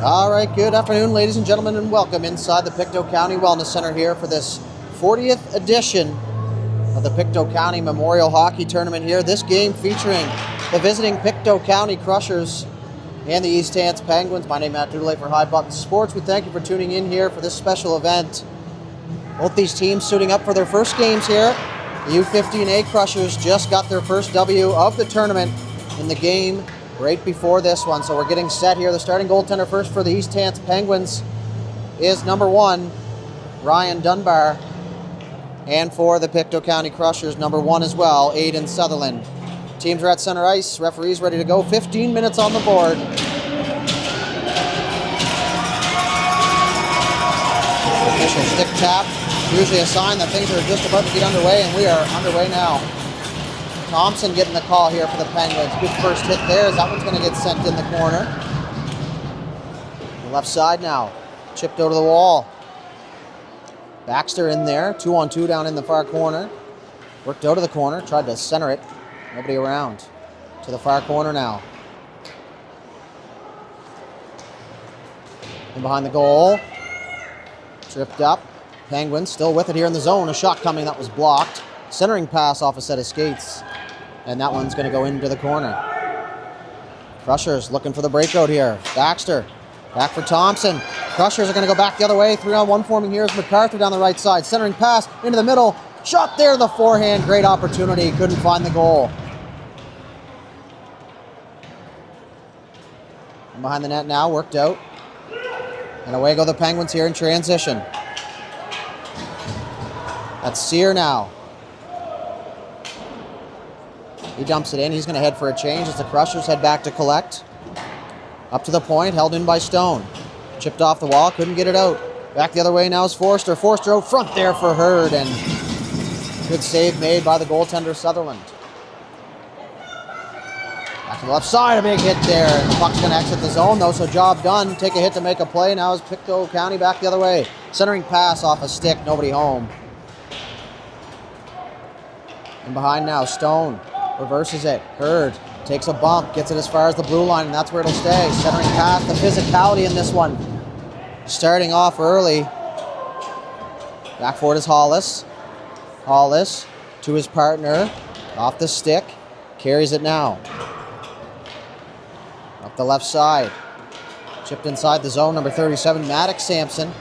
All right, good afternoon, ladies and gentlemen, and welcome inside the Pictou County Wellness Center here for this 40th edition of the Pictou County Memorial Hockey Tournament here. This game featuring the visiting Pictou County Crushers and the East Hants Penguins. My name is Matt Doodley for High Button Sports. We thank you for tuning in here for this special event. Both these teams suiting up for their first games here. The U15AA Crushers just got their first W of the tournament in the game right before this one, so we're getting set here. The starting goaltender first for the East Hants Penguins is number 1, Ryan Dunbar. And for the Pictou County Crushers, number 1 as well, Aiden Sutherland. Teams are at center ice, referees ready to go, 15 minutes on the board. Official stick tap, usually a sign that things are just about to get underway, and we are underway now. Thompson getting the call here for the Penguins. Good first hit there, as that one's going to get sent in the corner. The left side now, chipped out of the wall. Baxter in there, 2-on-2 down in the far corner. Worked out of the corner, tried to center it. Nobody around. To the far corner now. And behind the goal. Tripped up. Penguins still with it here in the zone. A shot coming that was blocked. Centering pass off a set of skates. And that one's going to go into the corner. Crushers looking for the breakout here. Baxter back for Thompson. Crushers are going to go back the other way. 3-on-1 forming here is MacArthur down the right side. Centering pass into the middle. Shot there, the forehand. Great opportunity. Couldn't find the goal. And behind the net now. Worked out. And away go the Penguins here in transition. That's Sear now. He dumps it in. He's going to head for a change as the Crushers head back to collect. Up to the point, held in by Stone. Chipped off the wall, couldn't get it out. Back the other way now is Forster. Forster out front there for Hurd, and good save made by the goaltender Sutherland. Back to the left side, a big hit there. And the puck's going to exit the zone though, so job done. Take a hit to make a play. Now is Pictou County back the other way. Centering pass off a stick, nobody home. And behind now, Stone. Reverses it. Hurd takes a bump, gets it as far as the blue line, and that's where it'll stay. Centering pass, the physicality in this one. Starting off early. Back for it is Hollis. Hollis to his partner. Off the stick. Carries it now. Up the left side. Chipped inside the zone, number 37, Maddox Sampson.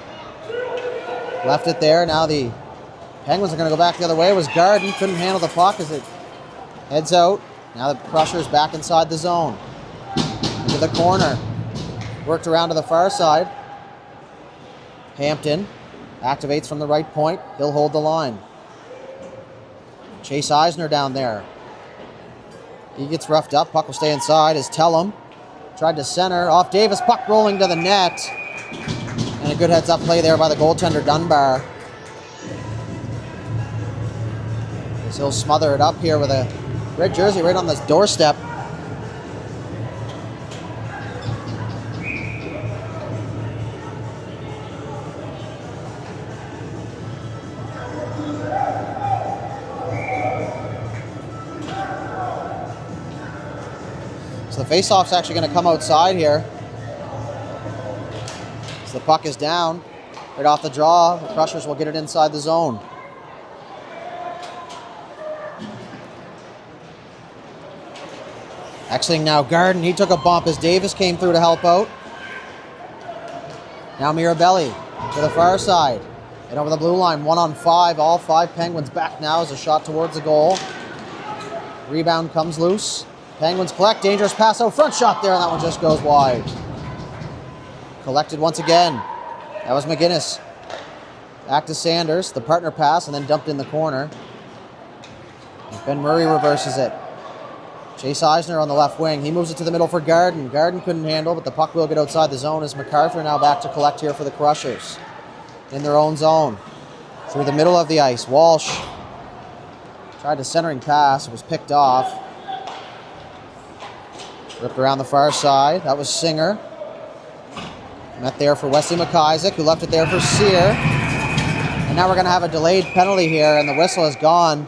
Left it there. Now the Penguins are going to go back the other way. It was Garden. Couldn't handle the puck as it heads out. Now the Crushers back inside the zone. Into the corner. Worked around to the far side. Hampton activates from the right point. He'll hold the line. Chase Eisner down there. He gets roughed up. Puck will stay inside as Tellum tried to center. Off Davis. Puck rolling to the net. And a good heads-up play there by the goaltender Dunbar. So he'll smother it up here with a red jersey right on the doorstep. So the face-off's actually going to come outside here. So the puck is down. Right off the draw, the Crushers will get it inside the zone. Exiting now Garden. He took a bump as Davis came through to help out. Now Mirabelli to the far side. And over the blue line, 1-on-5. All 5 Penguins back now as a shot towards the goal. Rebound comes loose. Penguins collect. Dangerous pass out front. Shot there, and that one just goes wide. Collected once again. That was McGinnis. Back to Sanders. The partner pass and then dumped in the corner. Ben Murray reverses it. Chase Eisner on the left wing. He moves it to the middle for Garden. Garden couldn't handle, but the puck will get outside the zone as MacArthur now back to collect here for the Crushers. In their own zone. Through the middle of the ice. Walsh tried to centering pass. It was picked off. Ripped around the far side. That was Singer. Met there for Wesley McIsaac, who left it there for Sear. And now we're going to have a delayed penalty here, and the whistle is gone.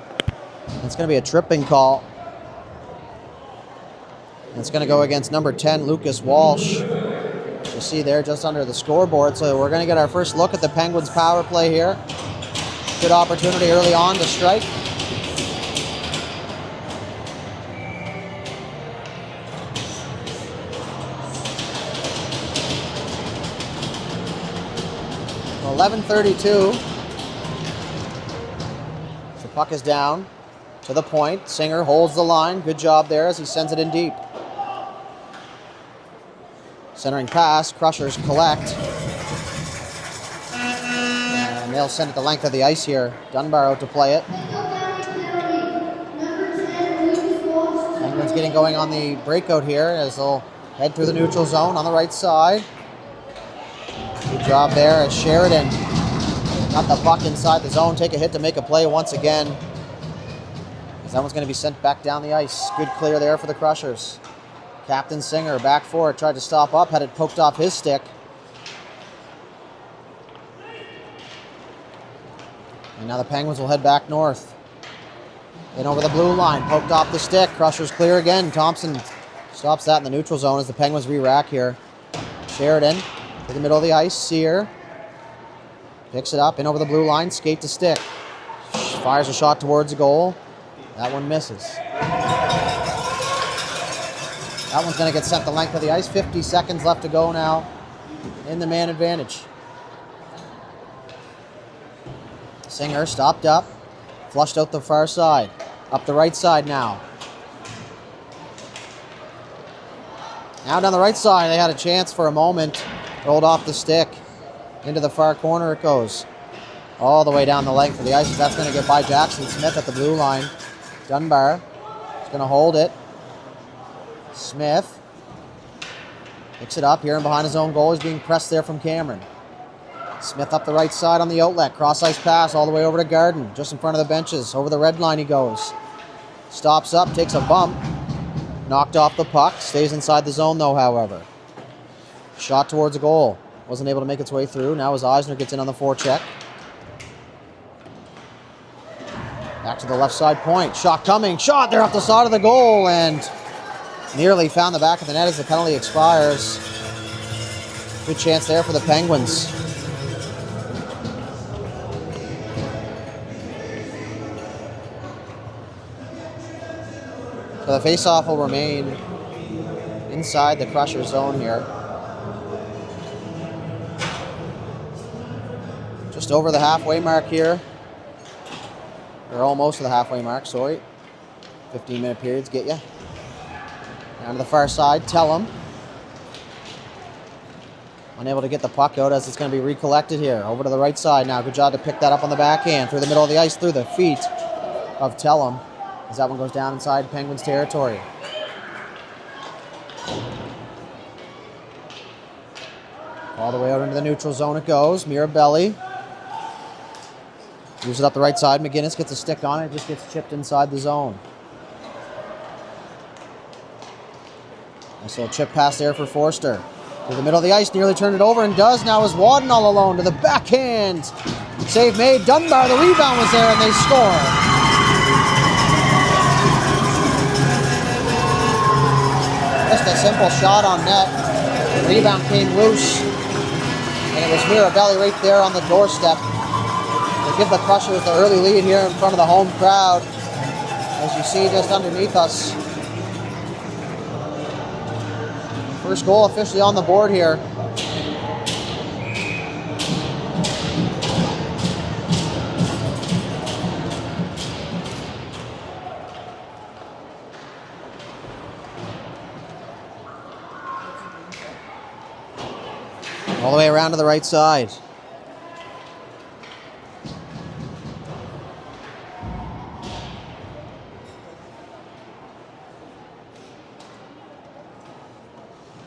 It's going to be a tripping call. It's going to go against number 10, Lucas Walsh. The see there just under the scoreboard. So we're going to get our first look at the Penguins power play here. Good opportunity early on to strike. So 11:32. The puck is down to the point. Singer holds the line. Good job there as he sends it in deep. Centering pass, Crushers collect. And they'll send it the length of the ice here. Dunbar out to play it. Penguins getting going on the breakout here as they'll head through the neutral zone on the right side. Good job there as Sheridan got the puck inside the zone. Take a hit to make a play once again. As that one's going to be sent back down the ice. Good clear there for the Crushers. Captain Singer back for it, tried to stop up, had it poked off his stick. And now the Penguins will head back north. In over the blue line, poked off the stick. Crushers clear again. Thompson stops that in the neutral zone as the Penguins re-rack here. Sheridan to the middle of the ice. Sear picks it up, in over the blue line, skate to stick. Fires a shot towards the goal. That one misses. That one's going to get sent the length of the ice. 50 seconds left to go now in the man advantage. Singer stopped up, flushed out the far side. Up the right side now. Now down the right side, they had a chance for a moment. Rolled off the stick. Into the far corner it goes. All the way down the length of the ice. That's going to get by Jackson Smith at the blue line. Dunbar is going to hold it. Smith picks it up here and behind his own goal. He's being pressed there from Cameron. Smith up the right side on the outlet. Cross-ice pass all the way over to Garden. Just in front of the benches. Over the red line he goes. Stops up, takes a bump. Knocked off the puck. Stays inside the zone though, however. Shot towards a goal. Wasn't able to make its way through. Now as Eisner gets in on the forecheck. Back to the left side point. Shot coming. Shot there off the side of the goal and nearly found the back of the net as the penalty expires. Good chance there for the Penguins. So the face-off will remain inside the Crusher zone here. Just over the halfway mark here. Or almost to the halfway mark, sorry. 15-minute periods get you. Down to the far side, Tellem. Unable to get the puck out as it's going to be recollected here. Over to the right side now. Good job to pick that up on the backhand. Through the middle of the ice, through the feet of Tellem. As that one goes down inside Penguins territory. All the way out into the neutral zone it goes. Mirabelli. Moves it up the right side. McGinnis gets a stick on it. Just gets chipped inside the zone. Nice little chip pass there for Forster. To the middle of the ice, nearly turned it over and does. Now is Wadden all alone to the backhand. Save made. Dunbar, the rebound was there and they score. Just a simple shot on net. The rebound came loose. And it was Mirabelli right there on the doorstep. They give the Crushers the early lead here in front of the home crowd. As you see just underneath us. First goal officially on the board here. All the way around to the right side.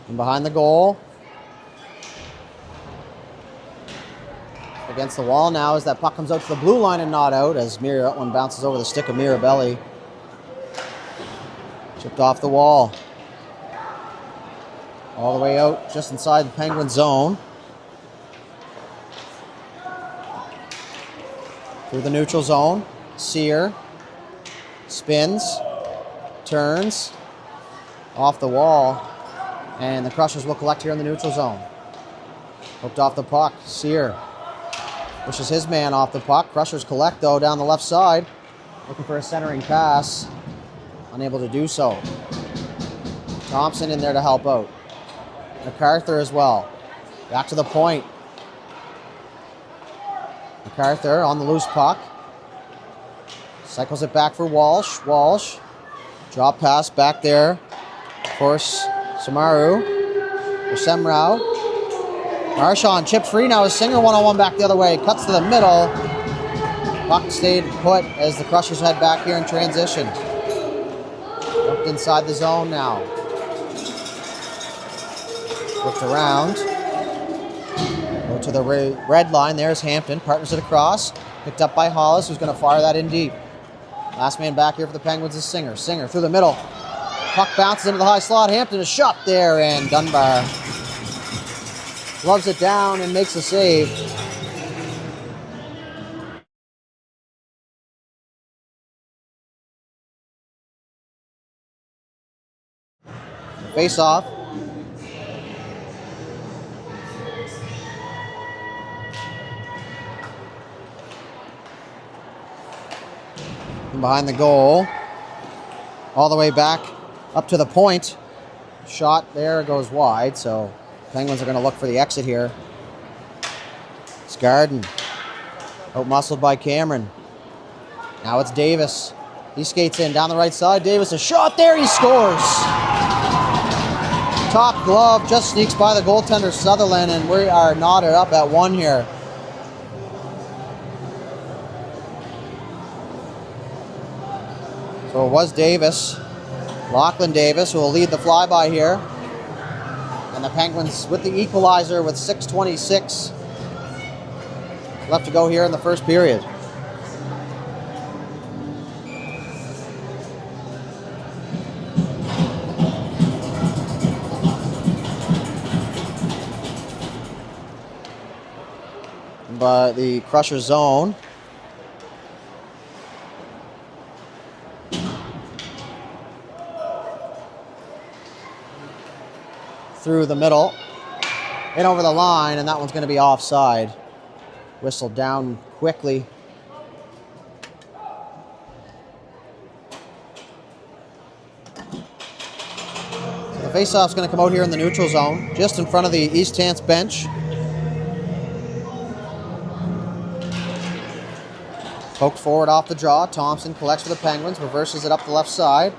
And behind the goal. Against the wall now as that puck comes out to the blue line and not out as that one bounces over the stick of Mirabelli. Chipped off the wall. All the way out just inside the Penguin zone. Through the neutral zone. Sear. Spins. Turns. Off the wall. And the Crushers will collect here in the neutral zone. Hooked off the puck. Sear pushes his man off the puck. Crushers collect, though, down the left side. Looking for a centering pass. Unable to do so. Thompson in there to help out. MacArthur as well. Back to the point. MacArthur on the loose puck. Cycles it back for Walsh. Walsh. Drop pass back there. Of course, Samaru. For Semrau. Marchand chip free now. Is Singer one-on-one back the other way. Cuts to the middle. Puck stayed put as the Crushers head back here in transition. Jumped inside the zone now. Flipped around. Go to the red line. There's Hampton. Partners it across. Picked up by Hollis, who's going to fire that in deep. Last man back here for the Penguins is Singer. Singer through the middle. Puck bounces into the high slot. Hampton is shot there, and Dunbar gloves it down and makes a save. Face off. From behind the goal. All the way back up to the point. Shot there goes wide, so Penguins are going to look for the exit here. It's Garden. Out-muscled by Cameron. Now it's Davis. He skates in down the right side. Davis, a shot there. He scores. Top glove just sneaks by the goaltender Sutherland, and we are knotted up at 1 here. So it was Davis. Lachlan Davis, who will lead the flyby here. And the Penguins with the equalizer with 6:26 left to go here in the first period. By the Crusher zone. Through the middle, in over the line, and that one's going to be offside. Whistled down quickly. So the faceoff's going to come out here in the neutral zone, just in front of the East Hants bench. Poked forward off the draw. Thompson collects for the Penguins, reverses it up the left side.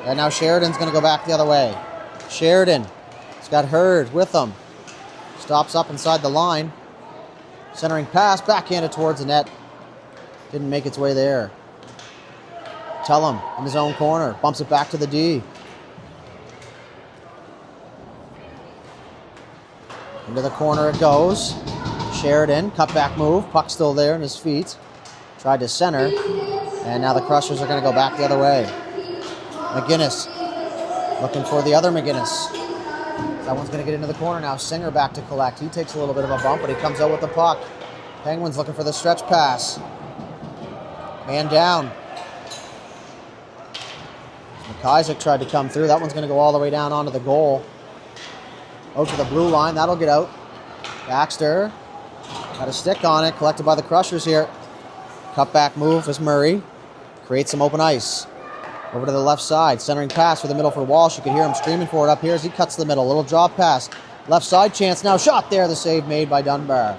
And now Sheridan's going to go back the other way. Sheridan has got Hurd with him. Stops up inside the line. Centering pass, backhanded towards the net. Didn't make its way there. Tellum in his own corner. Bumps it back to the D. Into the corner it goes. Sheridan, cutback move. Puck still there in his feet. Tried to center. And now the Crushers are going to go back the other way. McGinnis. Looking for the other McGinnis. That one's going to get into the corner now. Singer back to collect. He takes a little bit of a bump, but he comes out with the puck. Penguins looking for the stretch pass. Man down. McIsaac tried to come through. That one's going to go all the way down onto the goal. Out to the blue line. That'll get out. Baxter got a stick on it. Collected by the Crushers here. Cutback move is Murray. Creates some open ice. Over to the left side. Centering pass for the middle for Walsh. You can hear him screaming for it up here as he cuts the middle. Little drop pass. Left side chance now. Shot there. The save made by Dunbar.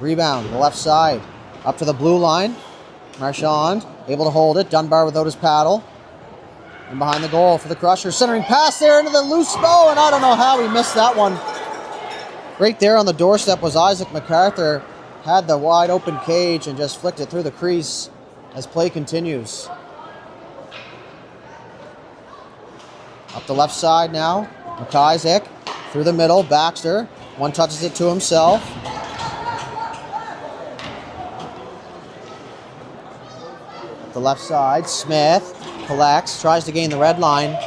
Rebound. The left side. Up to the blue line. Marchand able to hold it. Dunbar without his paddle. And behind the goal for the Crushers. Centering pass there into the loose bow. And I don't know how he missed that one. Right there on the doorstep was Isaac MacArthur. Had the wide open cage and just flicked it through the crease as play continues. Up the left side now. McIsaac through the middle. Baxter. One touches it to himself. Up the left side. Smith collects. Tries to gain the red line.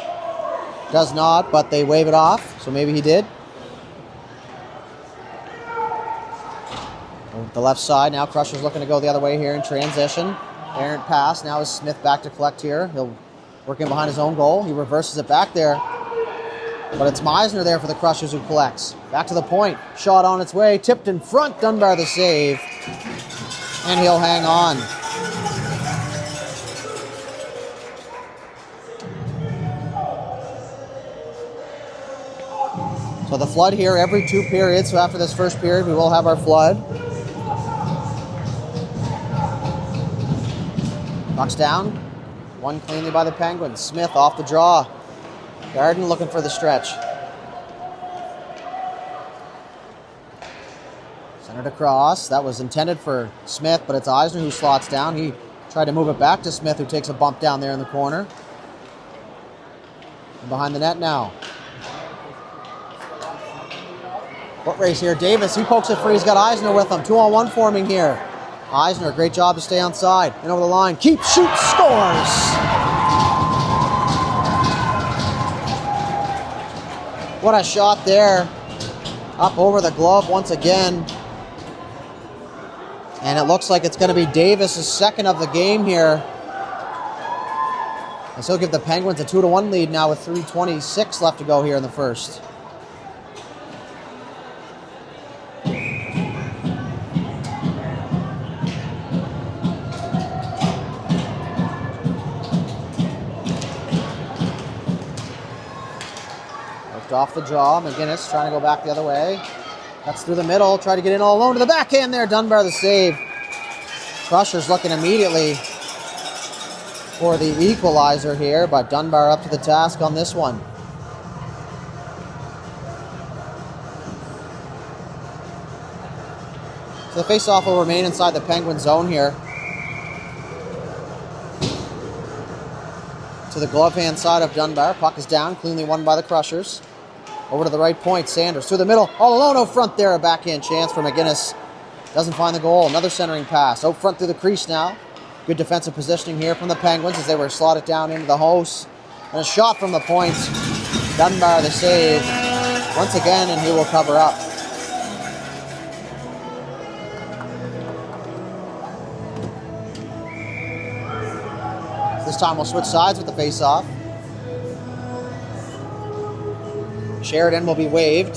Does not, but they wave it off. So maybe he did. Over the left side. Now Crushers looking to go the other way here in transition. Errant pass. Now is Smith back to collect here. He'll working behind his own goal. He reverses it back there. But it's Meisner there for the Crushers who collects. Back to the point. Shot on its way. Tipped in front. Dunbar the save. And he'll hang on. So the flood here every 2 periods. So after this first period, we will have our flood. Knocks down. Won cleanly by the Penguins. Smith off the draw. Garden looking for the stretch. Centered across. That was intended for Smith, but it's Eisner who slots down. He tried to move it back to Smith, who takes a bump down there in the corner. And behind the net now. Foot race here. Davis, he pokes it free. He's got Eisner with him. 2-on-1 forming here. Eisner, great job to stay on side. And over the line. Keeps, shoots, scores! What a shot there. Up over the glove once again. And it looks like it's going to be Davis' second of the game here. And so give the Penguins a 2-1 lead now with 3:26 left to go here in the first. Off the draw. McGinnis trying to go back the other way. Cuts through the middle. Try to get in all alone to the backhand there. Dunbar the save. Crushers looking immediately for the equalizer here, but Dunbar up to the task on this one. So the face-off will remain inside the Penguin zone here. To the glove hand side of Dunbar. Puck is down. Cleanly won by the Crushers. Over to the right point, Sanders through the middle, all alone out front there, a backhand chance for McGinnis. Doesn't find the goal, another centering pass, out front through the crease now. Good defensive positioning here from the Penguins as they were slotted down into the host. And a shot from the point, Dunbar the save, once again, and he will cover up. This time we'll switch sides with the face-off. Sheridan will be waived.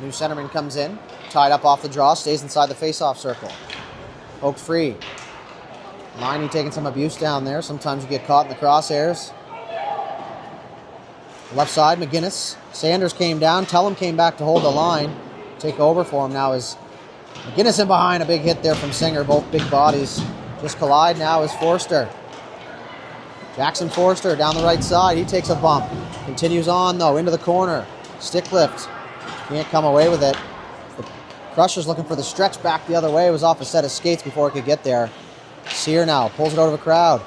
New centerman comes in. Tied up off the draw. Stays inside the face-off circle. Poked free. Liney taking some abuse down there. Sometimes you get caught in the crosshairs. Left side, McGinnis. Sanders came down. Tellem came back to hold the line. Take over for him now is McGinnis in behind. A big hit there from Singer. Both big bodies. Just collide now is Forster. Jackson Forster down the right side. He takes a bump. Continues on, though, into the corner. Stick lift. Can't come away with it. The Crushers looking for the stretch back the other way. It was off a set of skates before it could get there. Sear now pulls it out of a crowd.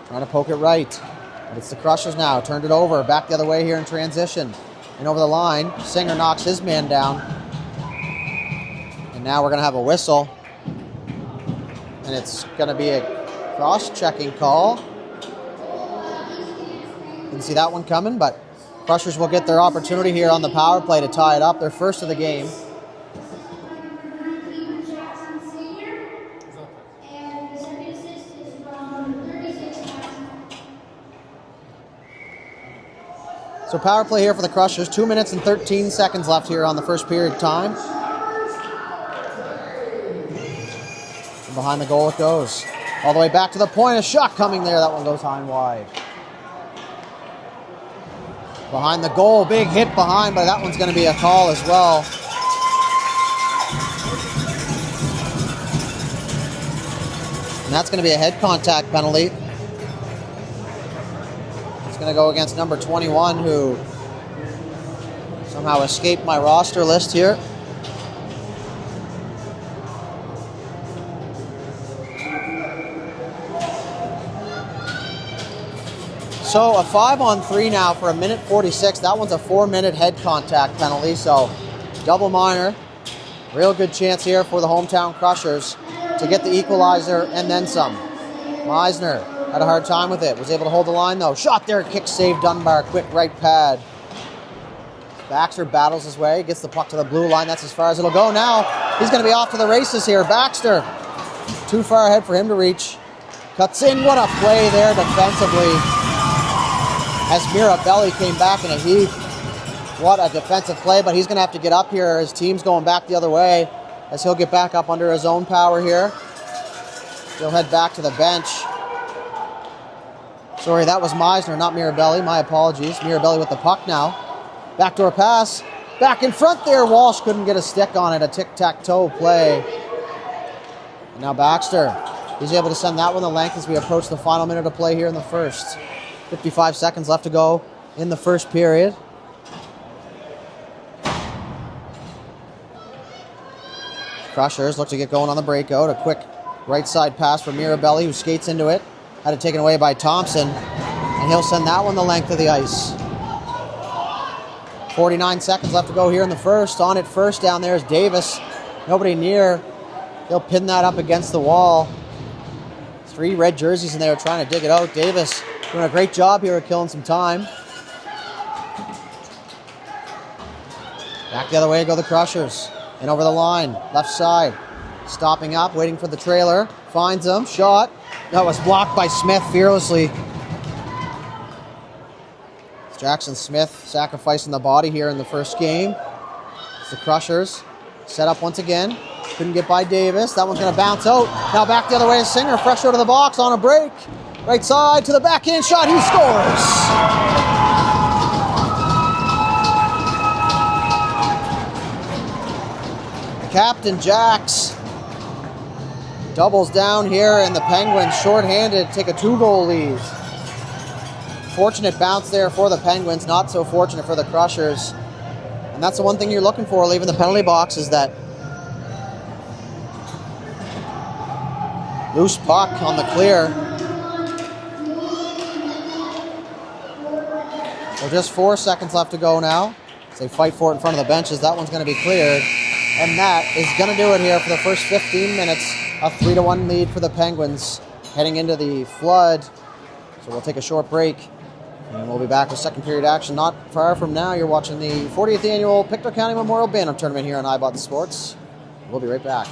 Trying to poke it right. But it's the Crushers now. Turned it over. Back the other way here in transition. And over the line. Singer knocks his man down. And now we're going to have a whistle. And it's going to be a cross-checking call. Didn't see that one coming, but Crushers will get their opportunity here on the power play to tie it up. Their first of the game. So power play here for the Crushers. 2 minutes and 13 seconds left here on the first period time. And behind the goal it goes. All the way back to the point. A shot coming there. That one goes high and wide. Behind the goal, big hit behind, but that one's going to be a call as well. And that's going to be a head contact penalty. It's going to go against number 21, who somehow escaped my roster list here. So a 5-on-3 now for 1:46. That one's a 4-minute head contact penalty. So double minor. Real good chance here for the hometown Crushers to get the equalizer and then some. Meisner had a hard time with it. Was able to hold the line though. Shot there, kick save Dunbar. Quick right pad. Baxter battles his way. Gets the puck to the blue line. That's as far as it'll go now. He's going to be off to the races here. Baxter. Too far ahead for him to reach. Cuts in. What a play there defensively. as Mirabelli came back in a heap. What a defensive play, but he's going to have to get up here. His team's going back the other way as he'll get back up under his own power here. He'll head back to the bench. Sorry, that was Meisner, not Mirabelli. My apologies. Mirabelli with the puck now. Backdoor pass. Back in front there. Walsh couldn't get a stick on it. A tic-tac-toe play. And now Baxter. He's able to send that one the length as we approach the final minute of play here in the first. 55 seconds left to go in the first period. Crushers look to get going on the breakout. A quick right side pass for Mirabelli, who skates into it. Had it taken away by Thompson. And he'll send that one the length of the ice. 49 seconds left to go here in the first. On it first down there is Davis. Nobody near. He'll pin that up against the wall. 3 red jerseys in there trying to dig it out. Davis doing a great job here at killing some time. Back the other way go the Crushers. And over the line, left side. Stopping up, waiting for the trailer. Finds him, shot. That was blocked by Smith fearlessly. Jackson Smith sacrificing the body here in the first game. It's the Crushers. Set up once again. Couldn't get by Davis. That one's going to bounce out. Now back the other way is Singer. Fresh out of the box on a break. Right side to the backhand shot. He scores! Captain Jacks doubles down here, and the Penguins, shorthanded, take a 2-goal lead. Fortunate bounce there for the Penguins, not so fortunate for the Crushers. And that's the one thing you're looking for leaving the penalty box, is that loose puck on the clear. So just 4 seconds left to go now. As they fight for it in front of the benches, that one's going to be cleared. And that is going to do it here for the first 15 minutes. A 3-1 lead for the Penguins heading into the flood. So we'll take a short break, and we'll be back with second period action not far from now. You're watching the 40th annual Pictou County Memorial Bantam Tournament here on iBot Sports. We'll be right back.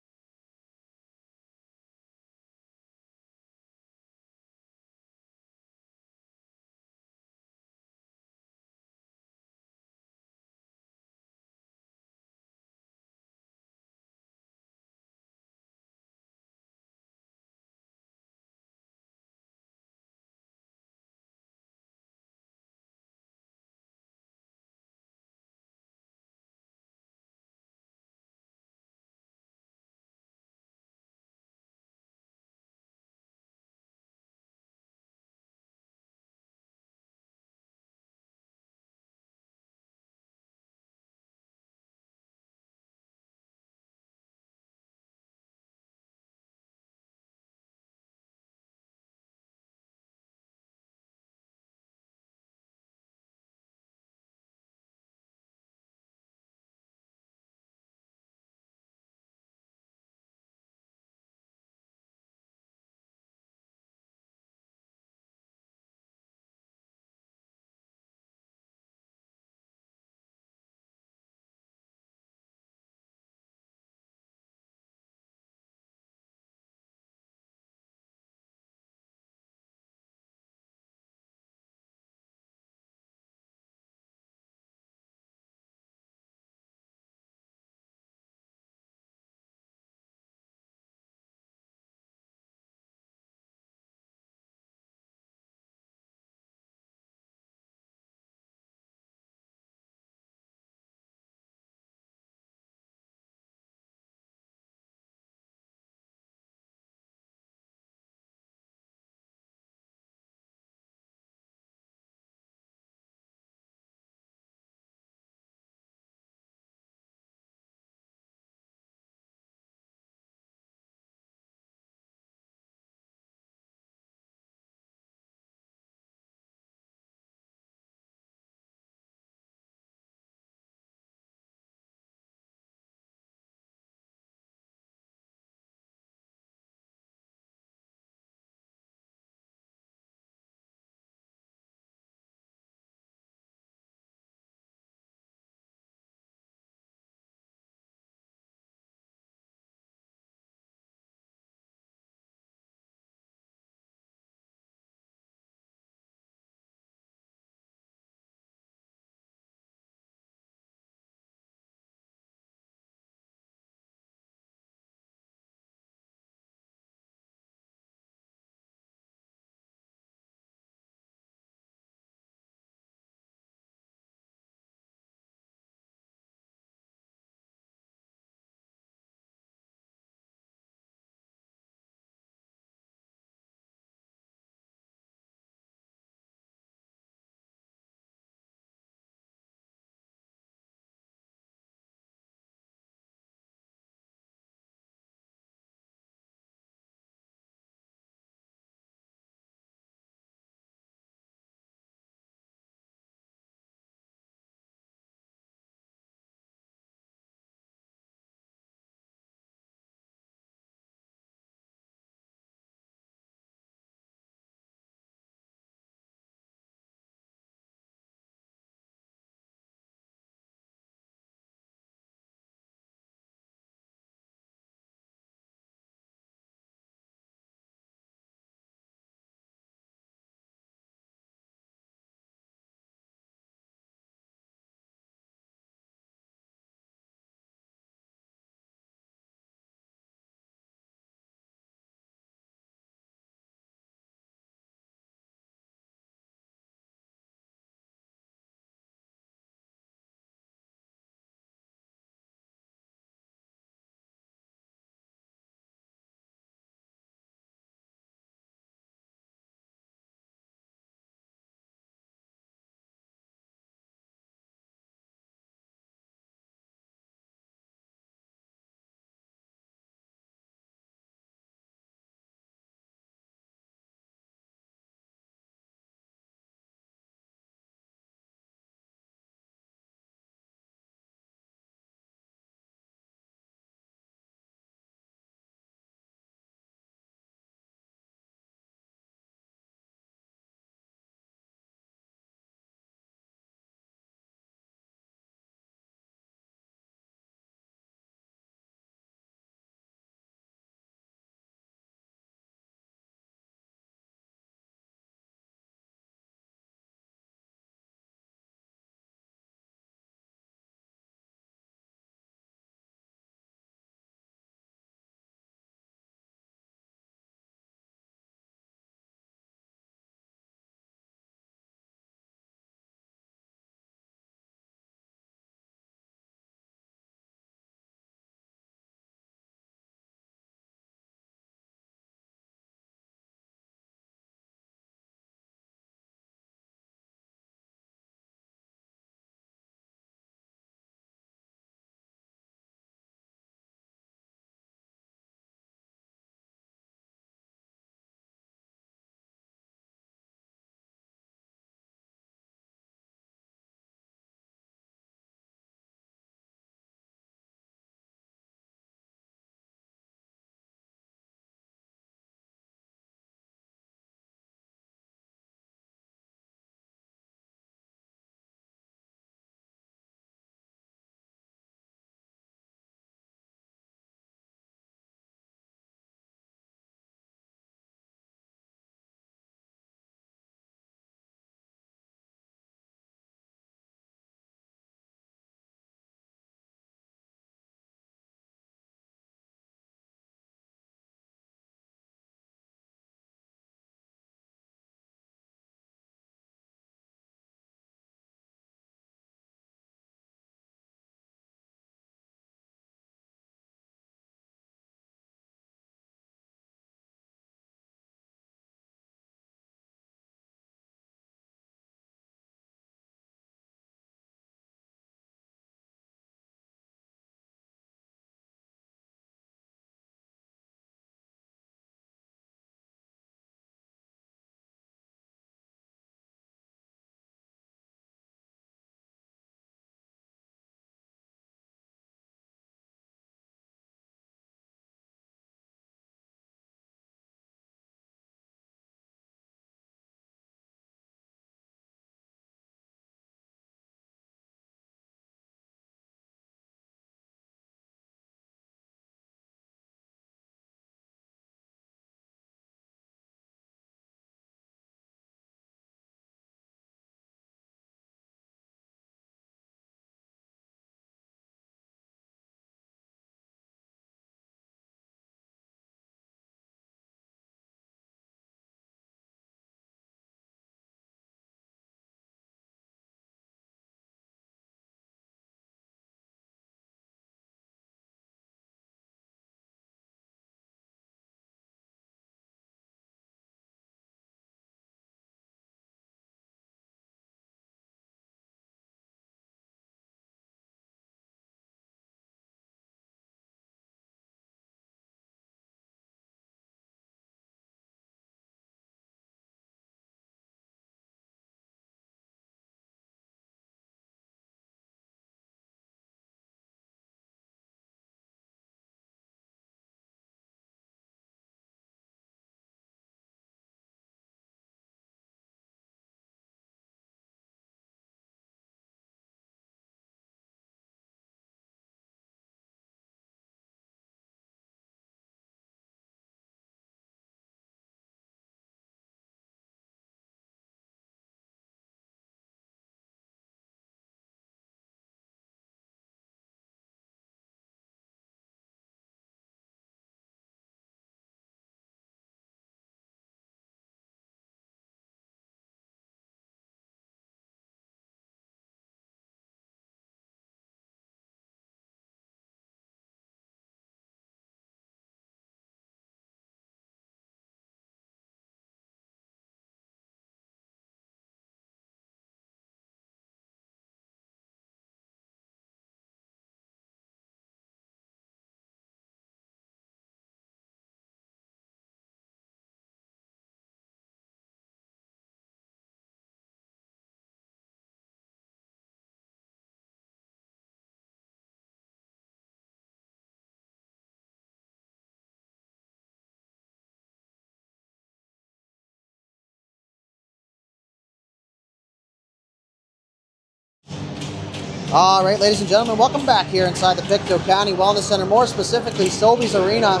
All right, ladies and gentlemen, welcome back here inside the Pictou County Wellness Center, more specifically Sobeys Arena,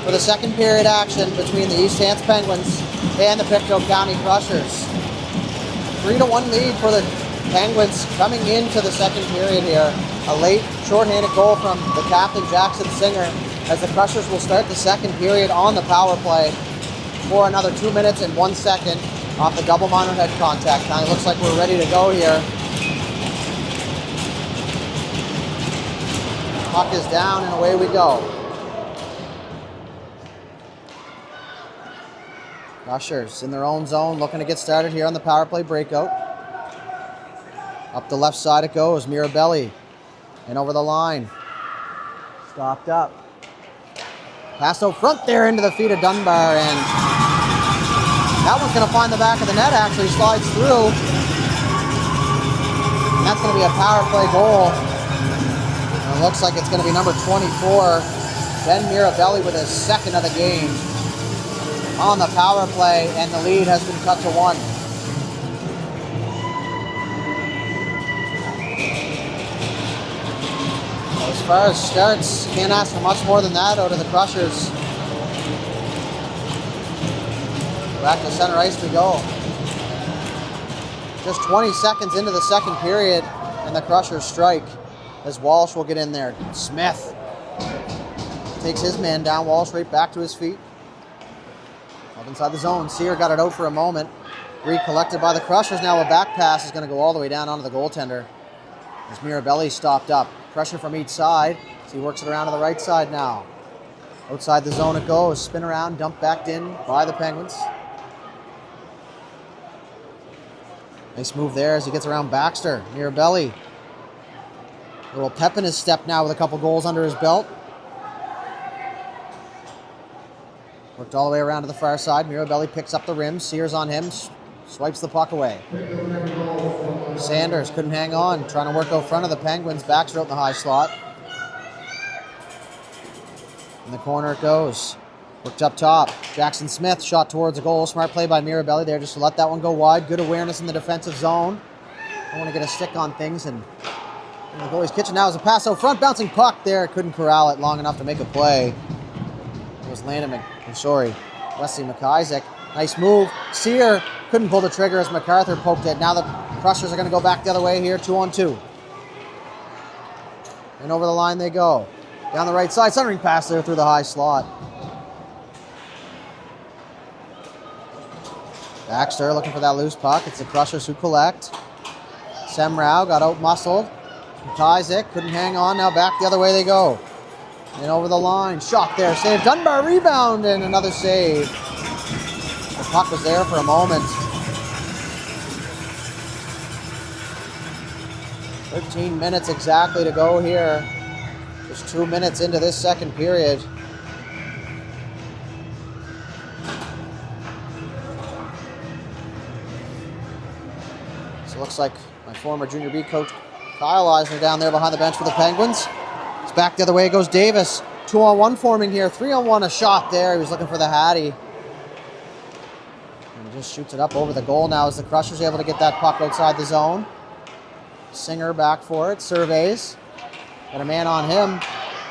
for the second period action between the East Hants Penguins and the Pictou County Crushers. 3-1 lead for the Penguins coming into the second period here. A late shorthanded goal from the captain, Jackson Singer, as the Crushers will start the second period on the power play for another 2 minutes and 1 second off the double minor head contact. Kind of looks like we're ready to go here. Puck is down and away we go. Crushers in their own zone, looking to get started here on the power play breakout. Up the left side it goes, Mirabelli. And over the line. Stopped up. Pass out front there into the feet of Dunbar, and that one's going to find the back of the net, actually slides through. And that's going to be a power play goal. And it looks like it's going to be number 24, Ben Mirabelli, with his second of the game on the power play, and the lead has been cut to 1. As far as starts, can't ask for much more than that out of the Crushers. Back to center ice we go. Just 20 seconds into the second period, and the Crushers strike as Walsh will get in there. Smith takes his man down. Walsh right back to his feet. Up inside the zone. Sear got it out for a moment. Recollected by the Crushers. Now a back pass is going to go all the way down onto the goaltender as Mirabelli stopped up. Pressure from each side. So he works it around to the right side now. Outside the zone it goes. Spin around, dumped back in by the Penguins. Nice move there as he gets around Baxter. Mirabelli. A little pep in his step now with a couple goals under his belt. Worked all the way around to the far side. Mirabelli picks up the rim. Sears on him. Swipes the puck away. Sanders couldn't hang on. Trying to work out front of the Penguins. Baxter out in the high slot. In the corner it goes. Worked up top. Jackson Smith shot towards the goal. Smart play by Mirabelli there just to let that one go wide. Good awareness in the defensive zone. Don't want to get a stick on things. And in the goalie's kitchen now is a pass out front. Bouncing puck there. Couldn't corral it long enough to make a play. It was Wesley McIsaac. Nice move. Sear couldn't pull the trigger as MacArthur poked it. Now the Crushers are going to go back the other way here. 2-on-2. And over the line they go. Down the right side. Centering pass there through the high slot. Baxter looking for that loose puck. It's the Crushers who collect. Semrau got out-muscled. McIsaac couldn't hang on. Now back the other way they go. And over the line. Shot there. Save. Dunbar rebound and another save. The puck was there for a moment. 13 minutes exactly to go here. Just 2 minutes into this second period. So it looks like my former junior B coach Kyle Eisner down there behind the bench for the Penguins. It's back the other way goes Davis. 2-on-1 forming here. 3-on-1 a shot there. He was looking for the Hattie. And just shoots it up over the goal now as the Crushers able to get that puck outside the zone. Singer back for it. Surveys. Got a man on him.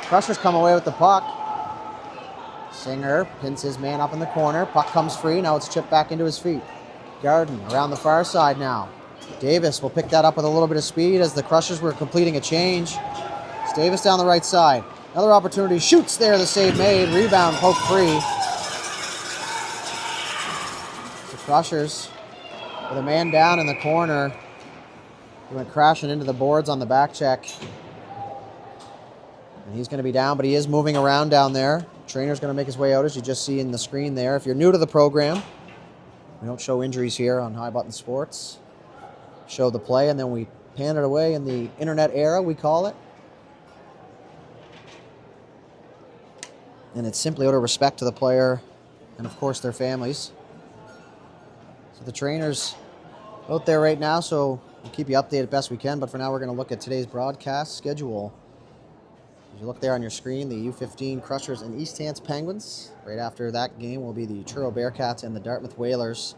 Crushers come away with the puck. Singer pins his man up in the corner. Puck comes free. Now it's chipped back into his feet. Garden around the far side now. Davis will pick that up with a little bit of speed as the Crushers were completing a change. It's Davis down the right side. Another opportunity. Shoots there. The save made. Rebound poked free. The Crushers with a man down in the corner. He went crashing into the boards on the back check. And he's going to be down, but he is moving around down there. Trainer's going to make his way out, as you just see in the screen there. If you're new to the program, we don't show injuries here on High Button Sports. Show the play, and then we pan it away in the internet era, we call it. And it's simply out of respect to the player and, of course, their families. So the trainer's out there right now, so we'll keep you updated best we can. But for now, we're going to look at today's broadcast schedule. As you look there on your screen, the U15 Crushers and East Hants Penguins. Right after that game will be the Truro Bearcats and the Dartmouth Whalers.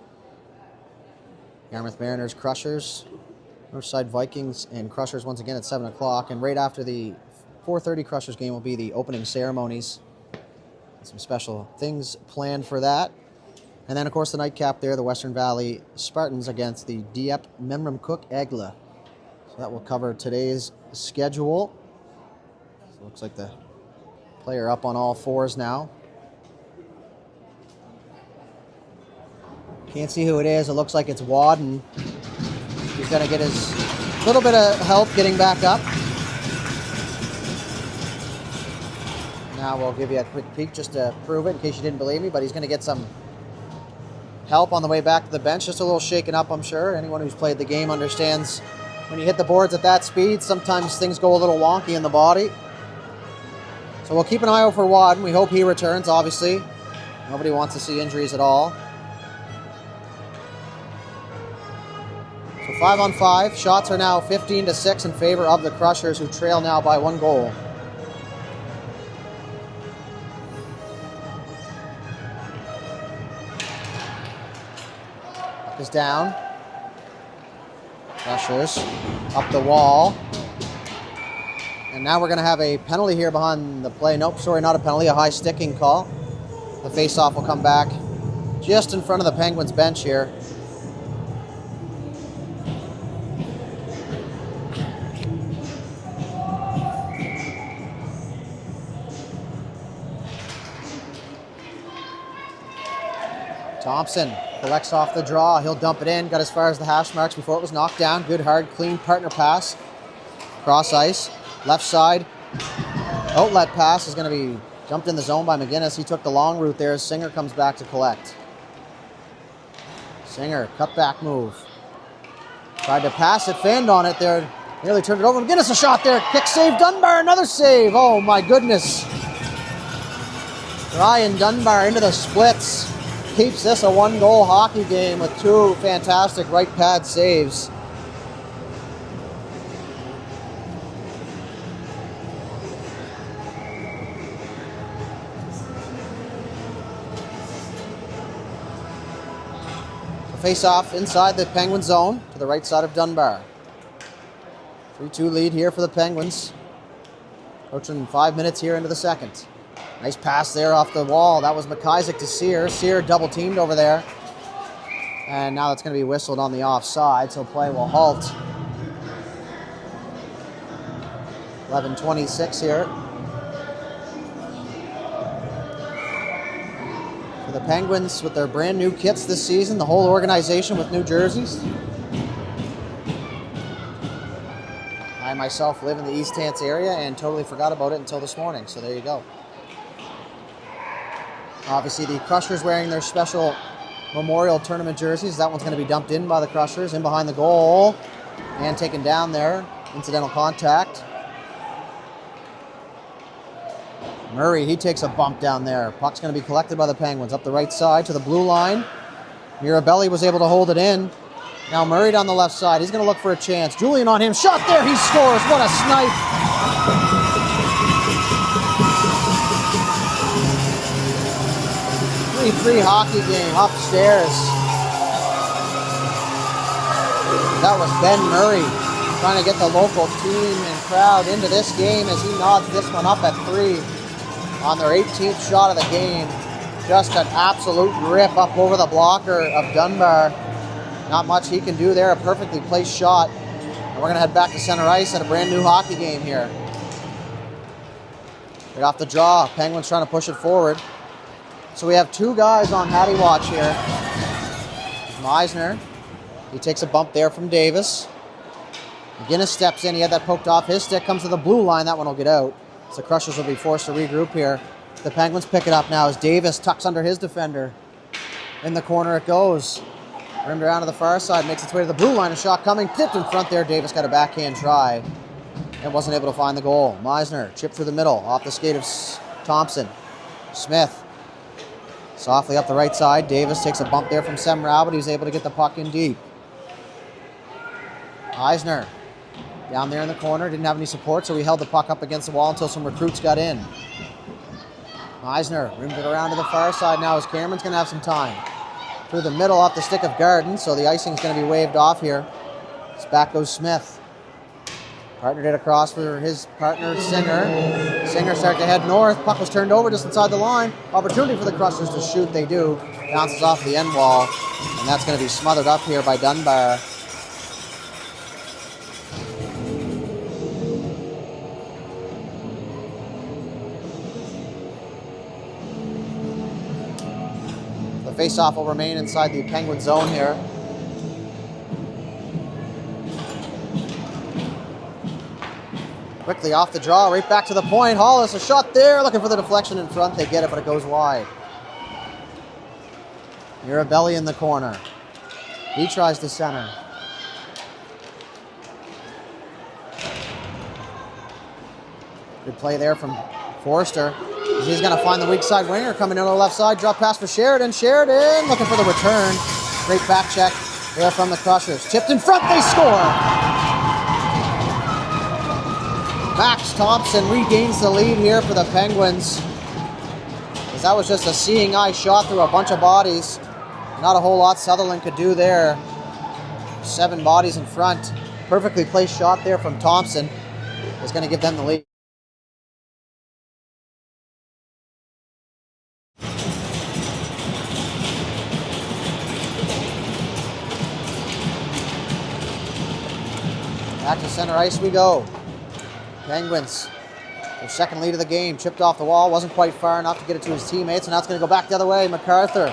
Yarmouth Mariners Crushers Northside Vikings and Crushers once again at 7 o'clock. And right after the 4:30 Crushers game will be the opening ceremonies. Some special things planned for that. And then, of course, the nightcap there, the Western Valley Spartans against the Dieppe Memram Cook Egla. So that will cover today's schedule. So it looks like the player up on all fours now. Can't see who it is. It looks like it's Wadden. He's going to get his little bit of help getting back up. Now we'll give you a quick peek just to prove it in case you didn't believe me, but he's going to get some help on the way back to the bench. Just a little shaken up, I'm sure. Anyone who's played the game understands when you hit the boards at that speed, sometimes things go a little wonky in the body. So we'll keep an eye out for Wadden. We hope he returns, obviously. Nobody wants to see injuries at all. So 5-on-5. Shots are now 15-6 in favor of the Crushers, who trail now by 1 goal. Puck is down. Crushers up the wall. And now we're going to have a penalty here behind the play. Nope, sorry, not a penalty, a high sticking call. The face-off will come back just in front of the Penguins bench here. Thompson collects off the draw. He'll dump it in. Got as far as the hash marks before it was knocked down. Good, hard, clean partner pass. Cross ice. Left side. Outlet pass is going to be jumped in the zone by McGinnis. He took the long route there as Singer comes back to collect. Singer, cutback move. Tried to pass it, fanned on it there. Nearly turned it over. McGinnis a shot there. Kick save. Dunbar, another save. Oh my goodness. Ryan Dunbar into the splits. Keeps this a 1-goal hockey game with 2 fantastic right pad saves. Face off inside the Penguin zone to the right side of Dunbar. 3-2 lead here for the Penguins. Approaching 5 minutes here into the second. Nice pass there off the wall. That was McIsaac to Sear. Sear double teamed over there. And now it's going to be whistled on the offside, so play will halt. 11:26 here. For the Penguins with their brand new kits this season, the whole organization with new jerseys. I myself live in the East Hants area and totally forgot about it until this morning, so there you go. Obviously the Crushers wearing their special Memorial Tournament jerseys. That one's going to be dumped in by the Crushers, in behind the goal, and taken down there. Incidental contact. Murray, he takes a bump down there. Puck's going to be collected by the Penguins up the right side to the blue line. Mirabelli was able to hold it in. Now Murray down the left side. He's going to look for a chance. Julian on him. Shot there. He scores. What a snipe. 3-3 hockey game upstairs. That was Ben Murray trying to get the local team and crowd into this game as he nods this one up at 3 on their 18th shot of the game. Just an absolute rip up over the blocker of Dunbar. Not much he can do there. A perfectly placed shot. And we're going to head back to center ice at a brand new hockey game here. Right off the draw. Penguins trying to push it forward. So we have 2 guys on Hattie watch here. Meisner. He takes a bump there from Davis. McGinnis steps in. He had that poked off his stick. Comes to the blue line. That one will get out. So the Crushers will be forced to regroup here. The Penguins pick it up now as Davis tucks under his defender. In the corner it goes. Rimmed around to the far side. Makes its way to the blue line. A shot coming. Tipped in front there. Davis got a backhand try. And wasn't able to find the goal. Meisner chipped through the middle. Off the skate of Thompson. Smith. Softly up the right side. Davis takes a bump there from Semrau, but he's able to get the puck in deep. Eisner down there in the corner. Didn't have any support, so he held the puck up against the wall until some recruits got in. Eisner rimmed it around to the far side now as Cameron's going to have some time. Through the middle off the stick of Garden, so the icing's going to be waved off here. Back goes Smith. Partnered it across for his partner, Singer. Singer started to head north. Puck was turned over just inside the line. Opportunity for the Crushers to shoot. They do. Bounces off the end wall. And that's going to be smothered up here by Dunbar. The face-off will remain inside the Penguin zone here. Quickly off the draw, right back to the point. Hollis, a shot there, looking for the deflection in front. They get it, but it goes wide. Mirabelli in the corner. He tries to center. Good play there from Forster. He's going to find the weak side winger coming in on the left side. Drop pass for Sheridan. Sheridan looking for the return. Great back check there from the Crushers. Tipped in front, they score! Max Thompson regains the lead here for the Penguins. As that was just a seeing eye shot through a bunch of bodies. Not a whole lot Sutherland could do there. 7 bodies in front. Perfectly placed shot there from Thompson is going to give them the lead. Back to center ice we go. Penguins, their second lead of the game, chipped off the wall, wasn't quite far enough to get it to his teammates, and now it's going to go back the other way. MacArthur,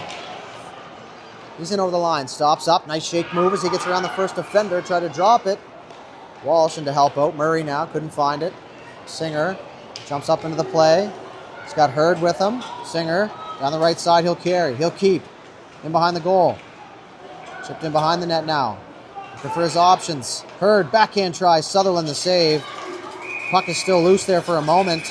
he's in over the line, stops up, nice shake move as he gets around the first defender, tried to drop it. Walsh in to help out. Murray now, couldn't find it. Singer jumps up into the play. He's got Hurd with him. Singer down the right side, he'll carry, he'll keep. In behind the goal. Chipped in behind the net now. Looking for his options. Hurd, backhand try, Sutherland the save. Puck is still loose there for a moment.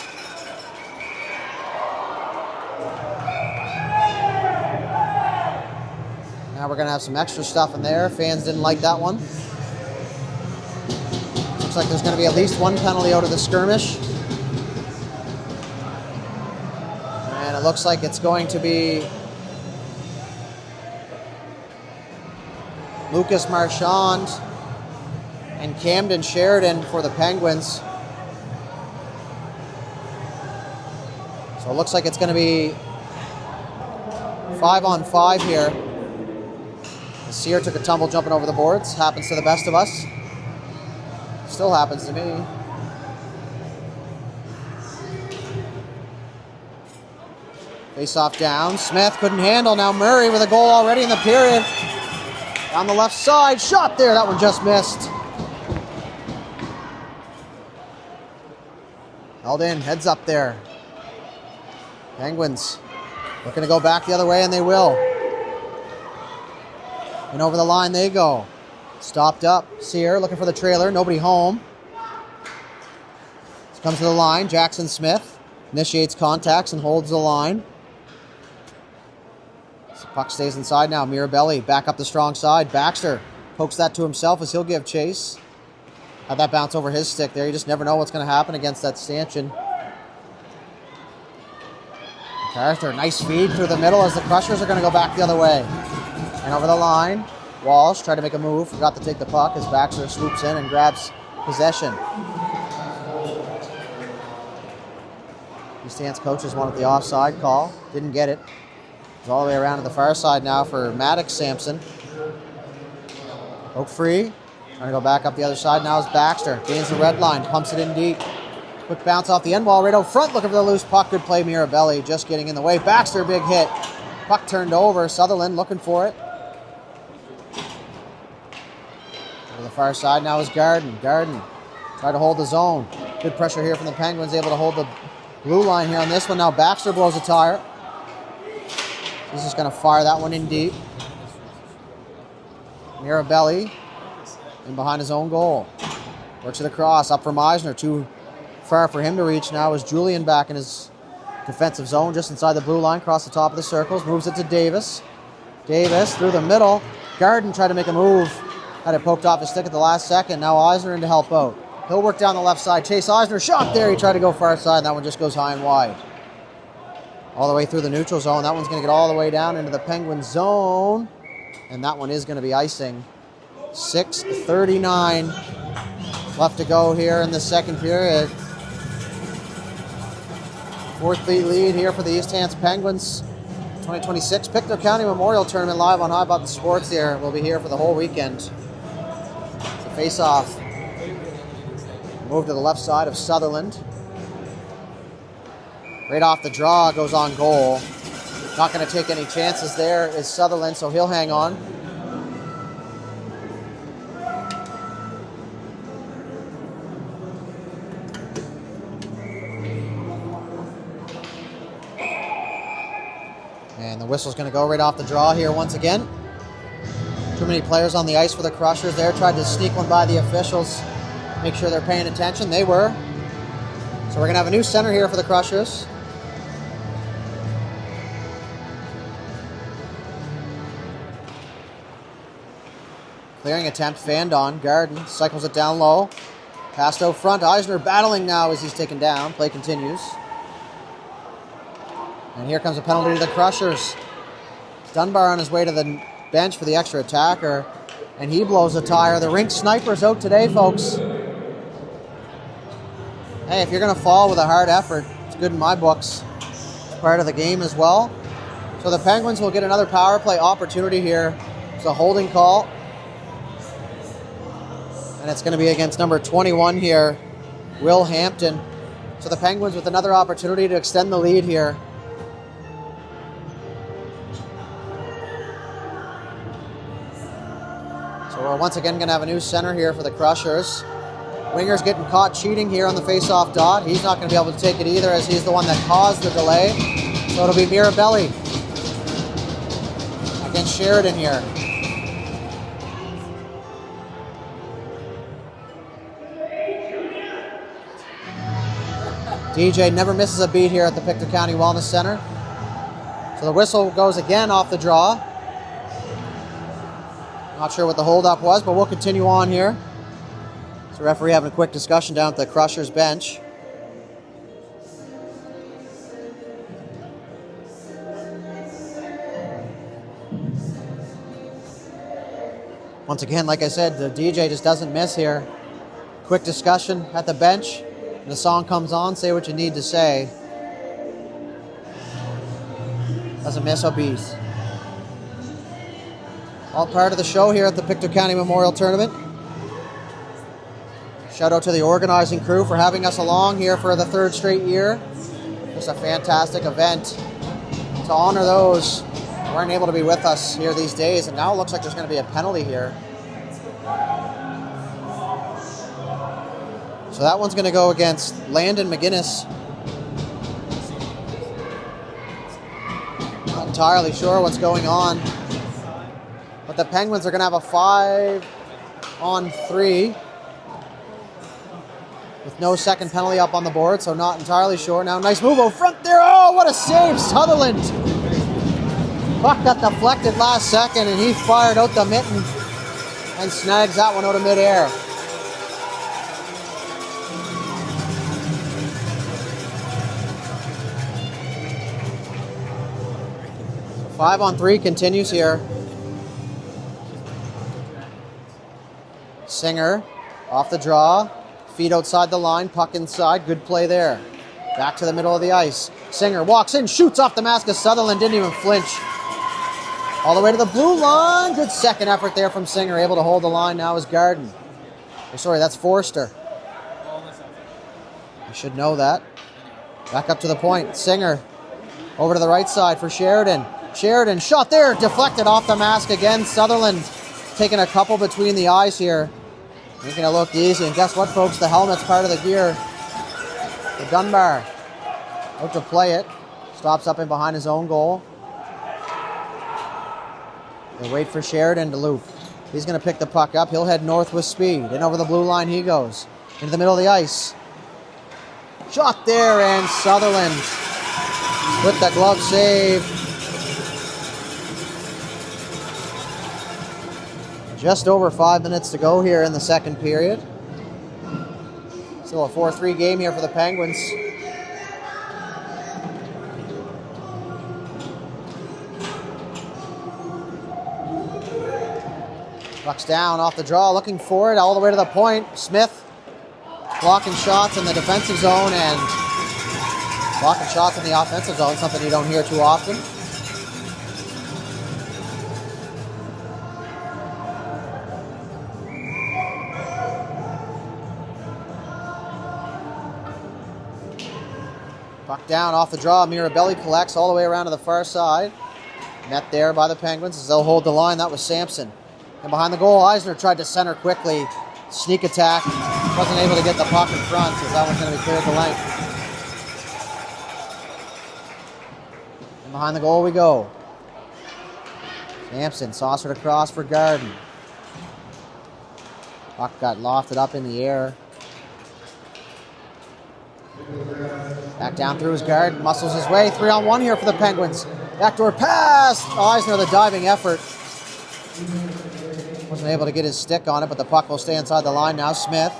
Now we're going to have some extra stuff in there. Fans didn't like that one. Looks like there's going to be at least one penalty out of the skirmish. And it looks like it's going to be Lucas Marchand and Camden Sheridan for the Penguins. So it looks like it's going to be 5-on-5 here. Sear took a tumble jumping over the boards. Happens to the best of us. Still happens to me. Face off down. Smith couldn't handle. Now Murray with a goal already in the period. Down the left side. Shot there. That one just missed. Held in. Heads up there. Penguins looking to go back the other way, and they will. And over the line they go. Stopped up. Sear looking for the trailer. Nobody home. Comes to the line. Jackson Smith initiates contacts and holds the line. So puck stays inside now. Mirabelli back up the strong side. Baxter pokes that to himself as he'll give chase. Had that bounce over his stick there. You just never know what's going to happen against that stanchion. MacArthur, nice feed through the middle as the Crushers are going to go back the other way. And over the line, Walsh tried to make a move, forgot to take the puck as Baxter swoops in and grabs possession. East Hants coaches wanted the offside call, didn't get it. It's all the way around to the far side now for Maddox Sampson. Poke free, trying to go back up the other side now is Baxter. Gains the red line, pumps it in deep. Quick bounce off the end wall, right out front, looking for the loose puck. Good play, Mirabelli, just getting in the way. Baxter, big hit. Puck turned over, Sutherland looking for it. To the far side now is Garden. Garden tried to hold the zone. Good pressure here from the Penguins, able to hold the blue line here on this one. Now Baxter blows a tire. He's just going to fire that one in deep. Mirabelli in behind his own goal. Works it across, up from Eisner. Too far for him to reach now is Julian back in his defensive zone, just inside the blue line, across the top of the circles. Moves it to Davis. Davis through the middle. Garden tried to make a move. Had it poked off his stick at the last second. Now Eisner in to help out. He'll work down the left side. Chase Eisner, shot there. He tried to go far side, and that one just goes high and wide. All the way through the neutral zone. That one's going to get all the way down into the Penguin zone. And that one is going to be icing. 6:39 left to go here in the second period. 4-3 lead here for the East Hants Penguins. 2026 Pictou County Memorial Tournament live on High Button Sports here. We'll be here for the whole weekend. It's a face-off. Move to the left side of Sutherland. Right off the draw, goes on goal. Not going to take any chances there is Sutherland, so he'll hang on. And the whistle's going to go right off the draw here once again. Too many players on the ice for the Crushers there. Tried to sneak one by the officials. Make sure they're paying attention. They were. So we're going to have a new center here for the Crushers. Clearing attempt, Fandon. Garden cycles it down low. Passed out front. Eisner battling now as he's taken down. Play continues. And here comes a penalty to the Crushers. Dunbar on his way to the bench for the extra attacker. And he blows a tire. The rink sniper's out today, folks. Hey, if you're going to fall with a hard effort, it's good in my books. It's part of the game as well. So the Penguins will get another power play opportunity here. It's a holding call. And it's going to be against number 21 here, Will Hampton. So the Penguins with another opportunity to extend the lead here. So we're once again going to have a new center here for the Crushers. Winger's getting caught cheating here on the face-off dot. He's not going to be able to take it either as he's the one that caused the delay. So it'll be Mirabelli against Sheridan here. DJ never misses a beat here at the Pictou County Wellness Center. So the whistle goes again off the draw. Not sure what the holdup was, but we'll continue on here. So the referee having a quick discussion down at the Crushers bench. Once again, like I said, the DJ just doesn't miss here. Quick discussion at the bench. And the song comes on, say what you need to say. Doesn't miss a beat. All part of the show here at the Pictou County Memorial Tournament. Shout out to the organizing crew for having us along here for the third straight year. Just a fantastic event to honor those who weren't able to be with us here these days. And now it looks like there's going to be a penalty here. So that one's going to go against Landon McGinnis. Not entirely sure what's going on. But the Penguins are going to have a 5-on-3 with no second penalty up on the board, so not entirely sure. Now nice move out front there. Oh, what a save, Sutherland. Puck got deflected last second, and he fired out the mitten and snags that one out of midair. 5-on-3 continues here. Singer off the draw. Feet outside the line. Puck inside. Good play there. Back to the middle of the ice. Singer walks in. Shoots off the mask of Sutherland. Didn't even flinch. All the way to the blue line. Good second effort there from Singer. Able to hold the line now is Garden. Oh, sorry, that's Forster. I should know that. Back up to the point. Singer over to the right side for Sheridan. Sheridan shot there, deflected off the mask again. Sutherland taking a couple between the eyes here. Making it look easy. And guess what, folks? The helmet's part of the gear. The Dunbar out to play it. Stops up in behind his own goal. They wait for Sheridan to loop. He's going to pick the puck up. He'll head north with speed. And over the blue line he goes. Into the middle of the ice. Shot there, and Sutherland with the glove save. Just over 5 minutes to go here in the second period. Still a 4-3 game here for the Penguins. Puck's down off the draw, looking for it all the way to the point. Smith blocking shots in the defensive zone and blocking shots in the offensive zone, something you don't hear too often. Puck down off the draw. Mirabelli collects all the way around to the far side. Net there by the Penguins as they'll hold the line. That was Sampson. And behind the goal, Eisner tried to center quickly. Sneak attack. Wasn't able to get the puck in front as that one's going to be cleared the length. And behind the goal we go. Sampson saucered across for Garden. Puck got lofted up in the air. Back down through his guard, muscles his way. 3-on-1 here for the Penguins. Backdoor pass. Eisner, the diving effort. Wasn't able to get his stick on it, but the puck will stay inside the line now. Smith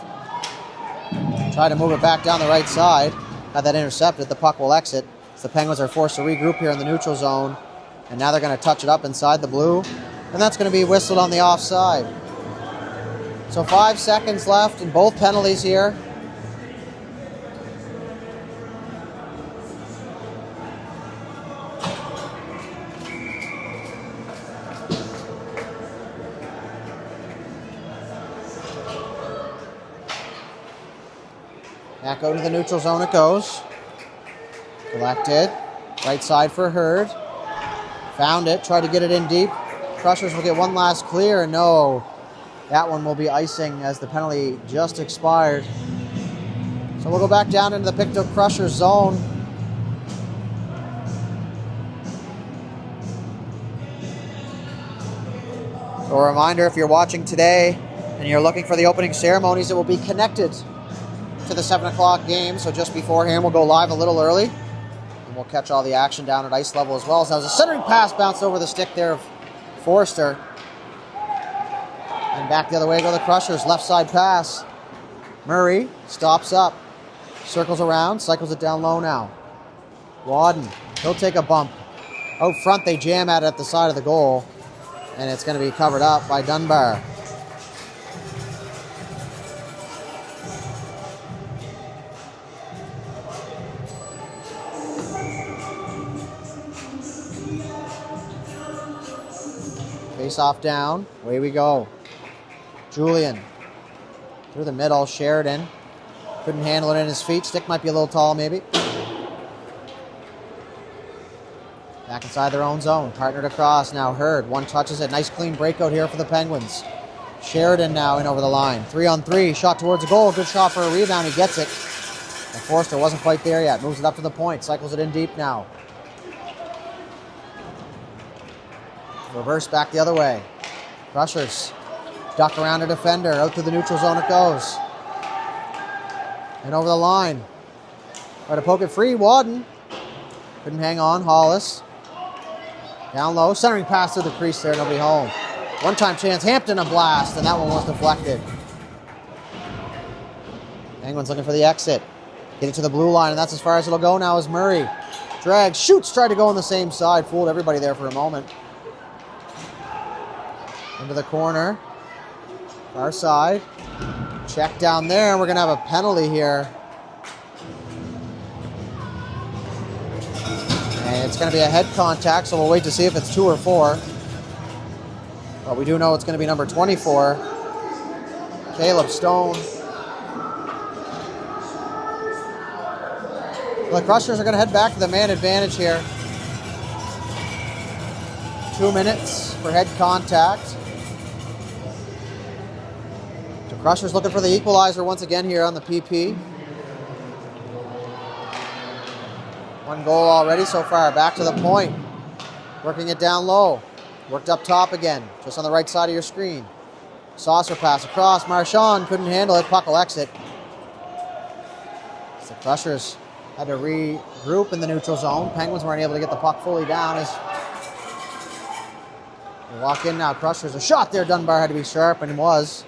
tried to move it back down the right side. Had that intercepted. The puck will exit. So the Penguins are forced to regroup here in the neutral zone. And now they're going to touch it up inside the blue. And that's going to be whistled on the offside. So 5 seconds left and both penalties here. Back out to the neutral zone it goes. Collected. Right side for Hurd. Found it. Tried to get it in deep. Crushers will get one last clear. And no. That one will be icing as the penalty just expired. So we'll go back down into the Pictou Crushers zone. So a reminder, if you're watching today and you're looking for the opening ceremonies, it will be connected to the 7 o'clock game. So just beforehand, we'll go live a little early. And we'll catch all the action down at ice level as well. So that was a centering pass bounced over the stick there of Forrester. And back the other way go the Crushers. Left side pass. Murray stops up. Circles around. Cycles it down low now. Wadden. He'll take a bump. Out front they jam at it at the side of the goal. And it's going to be covered up by Dunbar. Face off down. Away we go. Julian. Through the middle. Sheridan. Couldn't handle it in his feet. Stick might be a little tall maybe. Back inside their own zone. Partnered across. Now Hurd. One touches it. Nice clean breakout here for the Penguins. Sheridan now in over the line. 3-on-3. Shot towards the goal. Good shot for a rebound. He gets it. And Forster wasn't quite there yet. Moves it up to the point. Cycles it in deep now. Reverse back the other way. Crushers. Duck around a defender. Out to the neutral zone it goes. And over the line. Try to poke it free. Wadden. Couldn't hang on. Hollis. Down low. Centering pass through the crease there. Nobody home. One-time chance. Hampton a blast. And that one was deflected. Penguins looking for the exit. Get it to the blue line. And that's as far as it'll go now is Murray. Drags. Shoots. Tried to go on the same side. Fooled everybody there for a moment. Into the corner. Far side. Check down there. And we're going to have a penalty here. And it's going to be a head contact, so we'll wait to see if it's 2 or 4. But we do know it's going to be number 24. Caleb Stone. The Crushers are going to head back to the man advantage here. 2 minutes for head contact. The Crushers looking for the equalizer once again here on the PP. 1 goal already so far. Back to the point. Working it down low. Worked up top again. Just on the right side of your screen. Saucer pass across. Marchand couldn't handle it. Puck will exit. So the Crushers had to regroup in the neutral zone. Penguins weren't able to get the puck fully down as they walk in now. Crushers. A shot there. Dunbar had to be sharp, and it was.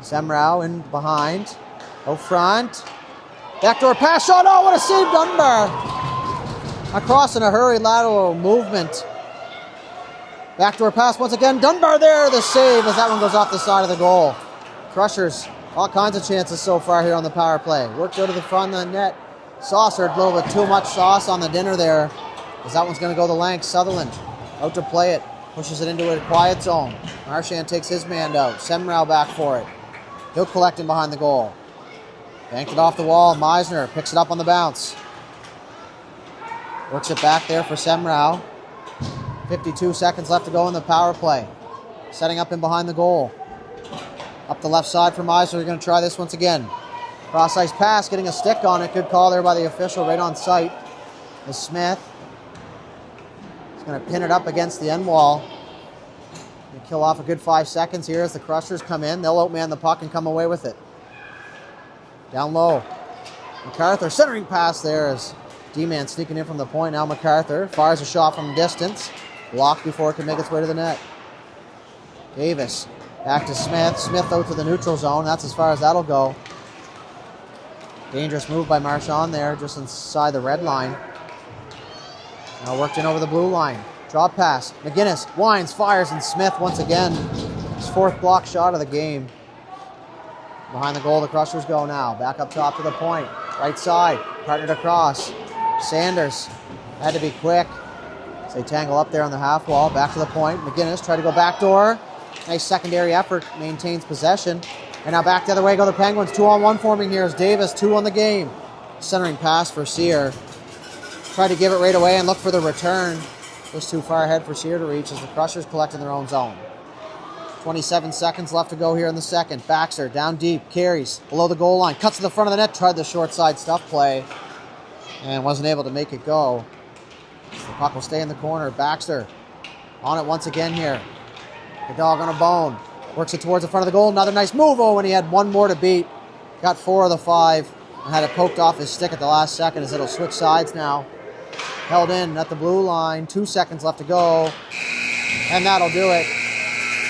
Semrau in behind. Out front. Backdoor pass shot. Oh, what a save, Dunbar. Across in a hurried lateral movement. Backdoor pass once again. Dunbar there, the save as that one goes off the side of the goal. Crushers, all kinds of chances so far here on the power play. Worked out to the front of the net. Saucered a little bit too much sauce on the dinner there, as that one's going to go the length. Sutherland out to play it. Pushes it into a quiet zone. Marchand takes his man out. Semrau back for it. He'll collect him behind the goal. Banked it off the wall. Meisner picks it up on the bounce. Works it back there for Semrau. 52 seconds left to go in the power play. Setting up in behind the goal. Up the left side for Meisner. They're going to try this once again. Cross-ice pass, getting a stick on it. Good call there by the official right on site. As Smith is going to pin it up against the end wall. They kill off a good 5 seconds here as the Crushers come in. They'll outman the puck and come away with it. Down low. MacArthur centering pass there as D-man sneaking in from the point. Now MacArthur fires a shot from distance. Blocked before it can make its way to the net. Davis back to Smith. Smith out to the neutral zone. That's as far as that'll go. Dangerous move by Marchand there, just inside the red line. Now worked in over the blue line. Drop pass. McGinnis winds, fires, and Smith once again. His 4th block shot of the game. Behind the goal, the Crushers go now. Back up top to the point. Right side, partnered across. Sanders had to be quick. So they tangle up there on the half wall. Back to the point. McGinnis tried to go backdoor. Nice secondary effort. Maintains possession. And now back the other way go the Penguins. 2-on-1 forming here as Davis, 2 on the game. Centering pass for Sear. Tried to give it right away and look for the return. Just too far ahead for Sear to reach as the Crushers collect in their own zone. 27 seconds left to go here in the second. Baxter down deep, carries below the goal line. Cuts to the front of the net, tried the short side stuff play. And wasn't able to make it go. The puck will stay in the corner. Baxter on it once again here. The dog on a bone. Works it towards the front of the goal. Another nice move. Oh, and he had one more to beat. Got 4 of the 5. And had it poked off his stick at the last second as it'll switch sides now. Held in at the blue line. 2 seconds left to go. And that'll do it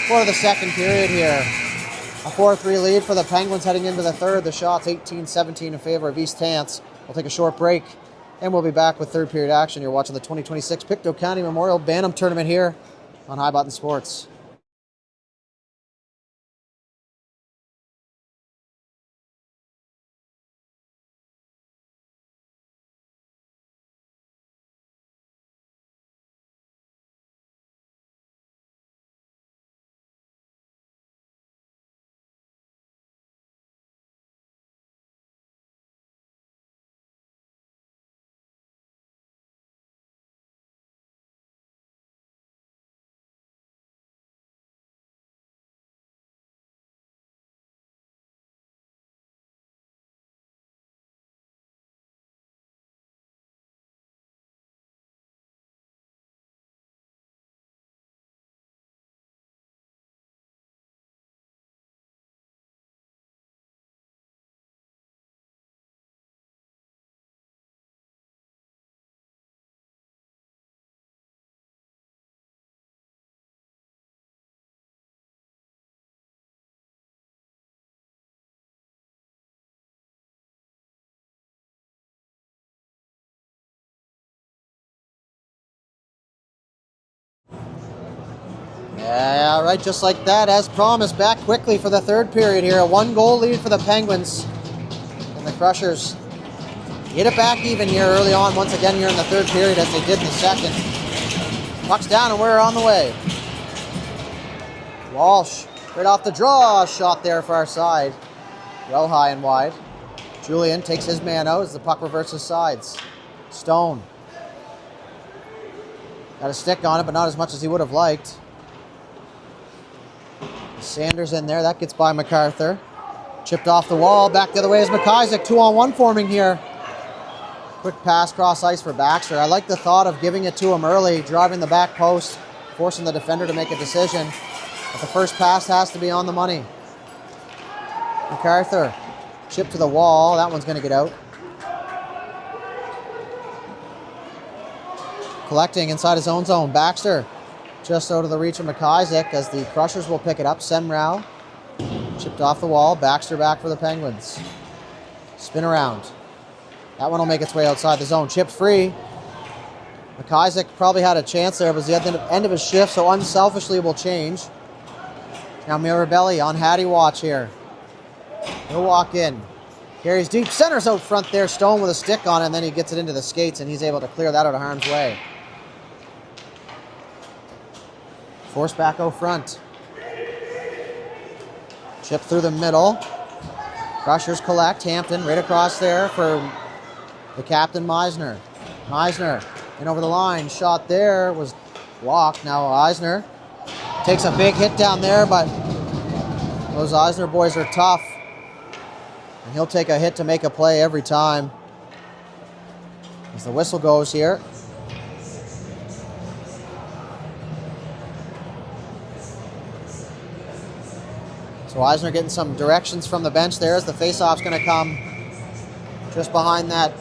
for the second period here. A 4-3 lead for the Penguins heading into the third. The shots 18-17 in favor of East Hants. We'll take a short break. And we'll be back with third period action. You're watching the 2026 Pictou County Memorial Bantam Tournament here on High Button Sports. Yeah, right, just like that, as promised, back quickly for the third period here. A 1-goal lead for the Penguins. And the Crushers get it back even here early on, once again here in the third period, as they did in the second. Puck's down and we're on the way. Walsh, right off the draw, shot there for our side. Well high and wide. Julian takes his man out as the puck reverses sides. Stone. Got a stick on it, but not as much as he would have liked. Sanders in there. That gets by MacArthur. Chipped off the wall. Back the other way is McIsaac. 2-on-1 forming here. Quick pass cross ice for Baxter. I like the thought of giving it to him early, driving the back post, forcing the defender to make a decision. But the first pass has to be on the money. MacArthur. Chip to the wall. That one's going to get out. Collecting inside his own zone. Baxter. Just out of the reach of McIsaac as the Crushers will pick it up. Semrau chipped off the wall. Baxter back for the Penguins. Spin around. That one will make its way outside the zone. Chipped free. McIsaac probably had a chance there. It was the end of his shift, so unselfishly will change. Now Mirabelli on Hattie watch here. He'll walk in. Carries deep, centers out front there. Stone with a stick on it, and then he gets it into the skates, and he's able to clear that out of harm's way. Force back out front. Chip through the middle. Crushers collect. Hampton right across there for the captain, Meisner. Meisner in over the line. Shot there was blocked. Now Eisner takes a big hit down there, but those Eisner boys are tough. And he'll take a hit to make a play every time. As the whistle goes here. So Eisner getting some directions from the bench there as the face-off's going to come just behind that.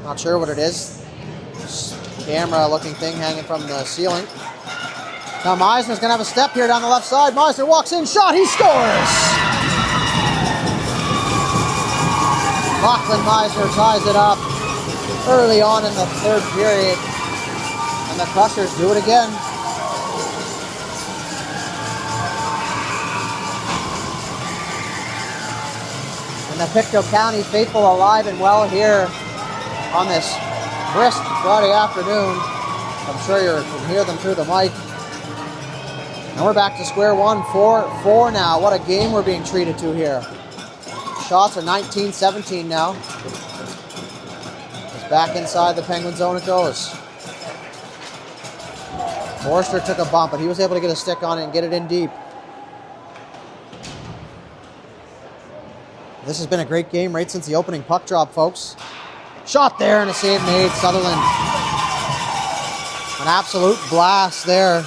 Not sure what it is. Camera-looking thing hanging from the ceiling. Now Meisner's going to have a step here down the left side. Meisner walks in, shot, he scores! Lachlan Meisner ties it up early on in the third period. And the Crushers do it again. And the Pictou County faithful alive and well here on this brisk Friday afternoon. I'm sure you can hear them through the mic. And we're back to square one, 4-4 now. What a game we're being treated to here. Shots are 19-17 now. It's back inside the Penguin zone it goes. Forster took a bump, but he was able to get a stick on it and get it in deep. This has been a great game right since the opening puck drop, folks. Shot there and a save made. Sutherland. An absolute blast there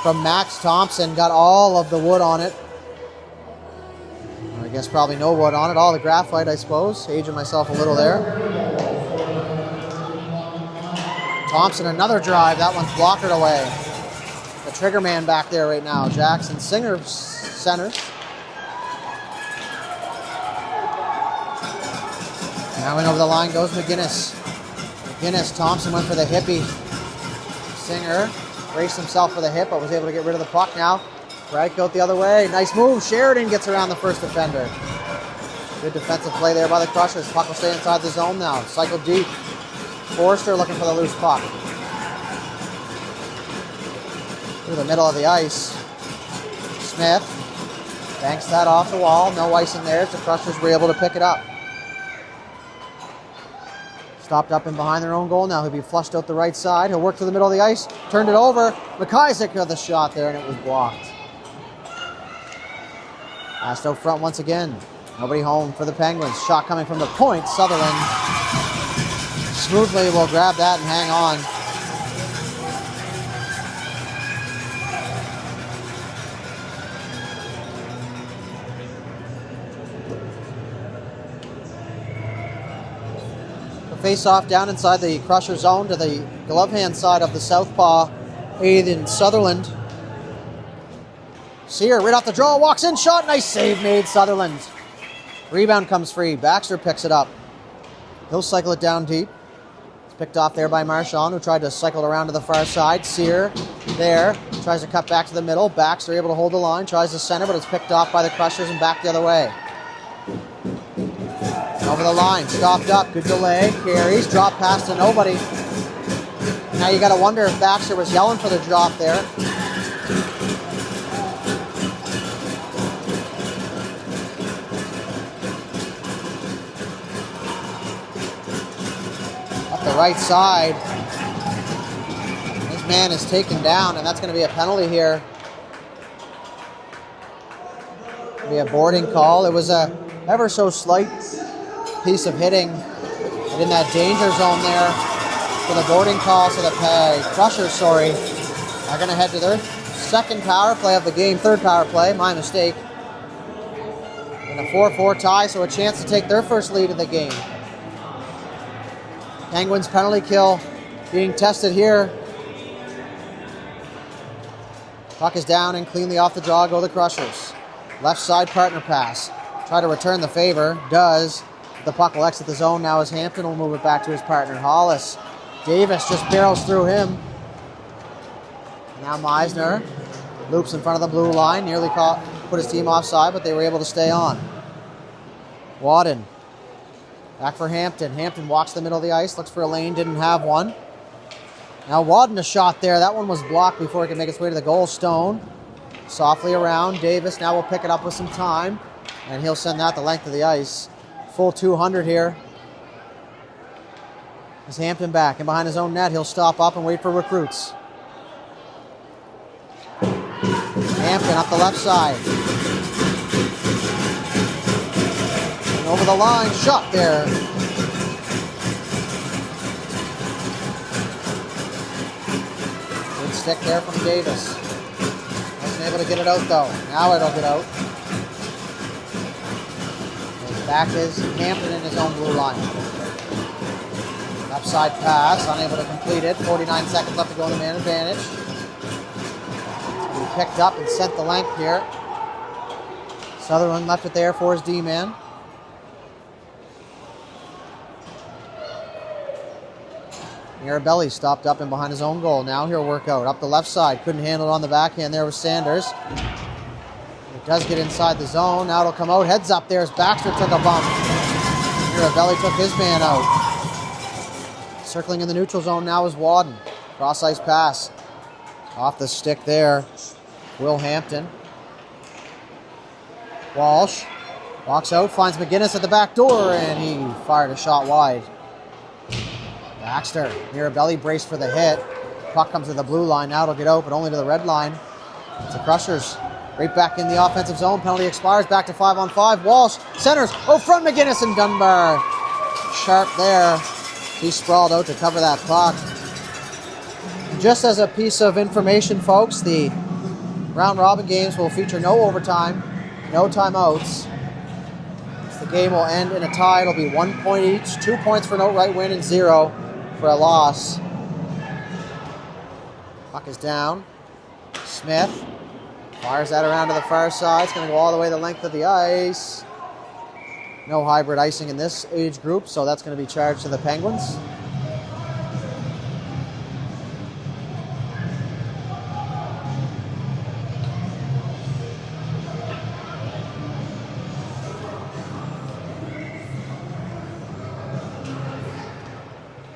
from Max Thompson. Got all of the wood on it. I guess probably no wood on it. All the graphite, I suppose. Aging myself a little there. Thompson, another drive. That one's blockered away. The trigger man back there right now. Jackson Singer center. Now in over the line goes McGinnis. McGinnis, Thompson went for the hippie. Singer braced himself for the hip, but was able to get rid of the puck now. Right, go the other way. Nice move. Sheridan gets around the first defender. Good defensive play there by the Crushers. Puck will stay inside the zone now. Cycle deep. Forster looking for the loose puck. Through the middle of the ice. Smith banks that off the wall. No ice in there as the Crushers were able to pick it up. Stopped up and behind their own goal now. He'll be flushed out the right side. He'll work to the middle of the ice. Turned it over. McIsaac got the shot there and it was blocked. Passed out front once again. Nobody home for the Penguins. Shot coming from the point. Sutherland smoothly will grab that and hang on. Face-off down inside the Crusher zone to the glove hand side of the southpaw, Aiden Sutherland. Sear right off the draw, walks in, shot, nice save made, Sutherland. Rebound comes free, Baxter picks it up. He'll cycle it down deep. It's picked off there by Marchand, who tried to cycle it around to the far side. Sear there, tries to cut back to the middle. Baxter able to hold the line, tries to center, but it's picked off by the Crushers and back the other way. Over the line, stopped up, good delay, carries, drop pass to nobody. Now you got to wonder if Baxter was yelling for the drop there. Up the right side. This man is taken down, and that's going to be a penalty here. It'll be a boarding call. It was a ever so slight piece of hitting, and in that danger zone there for the boarding call. So the Crushers, are going to head to their second power play of the game, third power play, my mistake. And a 4-4 tie, so a chance to take their first lead of the game. Penguins penalty kill being tested here. Puck is down and cleanly off the draw go the Crushers. Left side partner pass. Try to return the favor, does. The puck will exit the zone now as Hampton will move it back to his partner. Hollis Davis just barrels through him. Now Meisner loops in front of the blue line. Nearly put his team offside, but they were able to stay on. Wadden. Back for Hampton. Hampton walks the middle of the ice. Looks for a lane. Didn't have one. Now Wadden a shot there. That one was blocked before it could make its way to the goal. Stone. Softly around. Davis now will pick it up with some time. And he'll send that the length of the ice. Full 200 here. As Hampton back. And behind his own net, he'll stop up and wait for recruits. Hampton up the left side. And over the line. Shot there. Good stick there from Davis. Wasn't able to get it out though. Now it'll get out. Back is Hampton in his own blue line. Left side pass, unable to complete it. 49 seconds left to go in the man advantage. He picked up and sent the length here. Sutherland left it there for his D-man. Mirabelli stopped up and behind his own goal. Now he'll work out. Up the left side. Couldn't handle it on the backhand there with Sanders. It does get inside the zone. Now it'll come out. Heads up there as Baxter took a bump. Mirabelli took his man out. Circling in the neutral zone now is Wadden. Cross ice pass. Off the stick there. Will Hampton. Walsh walks out, finds McGinnis at the back door, and he fired a shot wide. Baxter. Mirabelli braced for the hit. Puck comes to the blue line. Now it'll get out, but only to the red line. It's the Crushers. Right back in the offensive zone. Penalty expires. Back to 5-on-5. Walsh centers. Oh, from McGinnis and Dunbar. Sharp there. He sprawled out to cover that puck. Just as a piece of information, folks, the round robin games will feature no overtime, no timeouts. The game will end in a tie. It'll be 1 point each. 2 points for an outright win and 0 for a loss. Puck is down. Smith fires that around to the far side. It's going to go all the way the length of the ice. No hybrid icing in this age group, so that's going to be charged to the Penguins.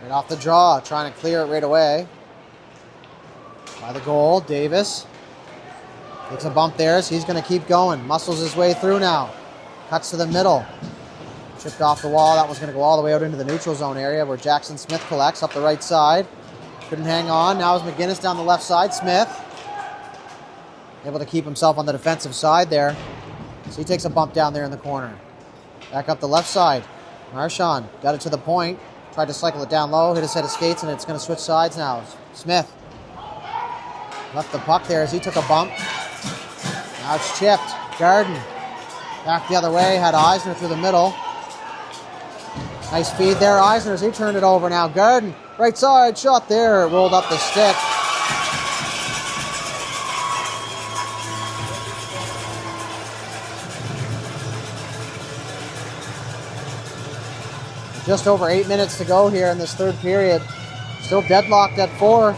Right off the draw, trying to clear it right away. By the goal, Davis. Takes a bump there, so he's going to keep going. Muscles his way through now. Cuts to the middle. Chipped off the wall. That was going to go all the way out into the neutral zone area where Jackson Smith collects up the right side. Couldn't hang on. Now is McGinnis down the left side. Smith able to keep himself on the defensive side there. So he takes a bump down there in the corner. Back up the left side. Marchand got it to the point. Tried to cycle it down low. Hit a set of skates and it's going to switch sides now. Smith left the puck there as he took a bump. Now it's chipped. Garden back the other way. Had Eisner through the middle. Nice feed there, Eisner, as he turned it over now. Garden, right side, shot there. It rolled up the stick. Just over 8 minutes to go here in this third period. Still deadlocked at 4.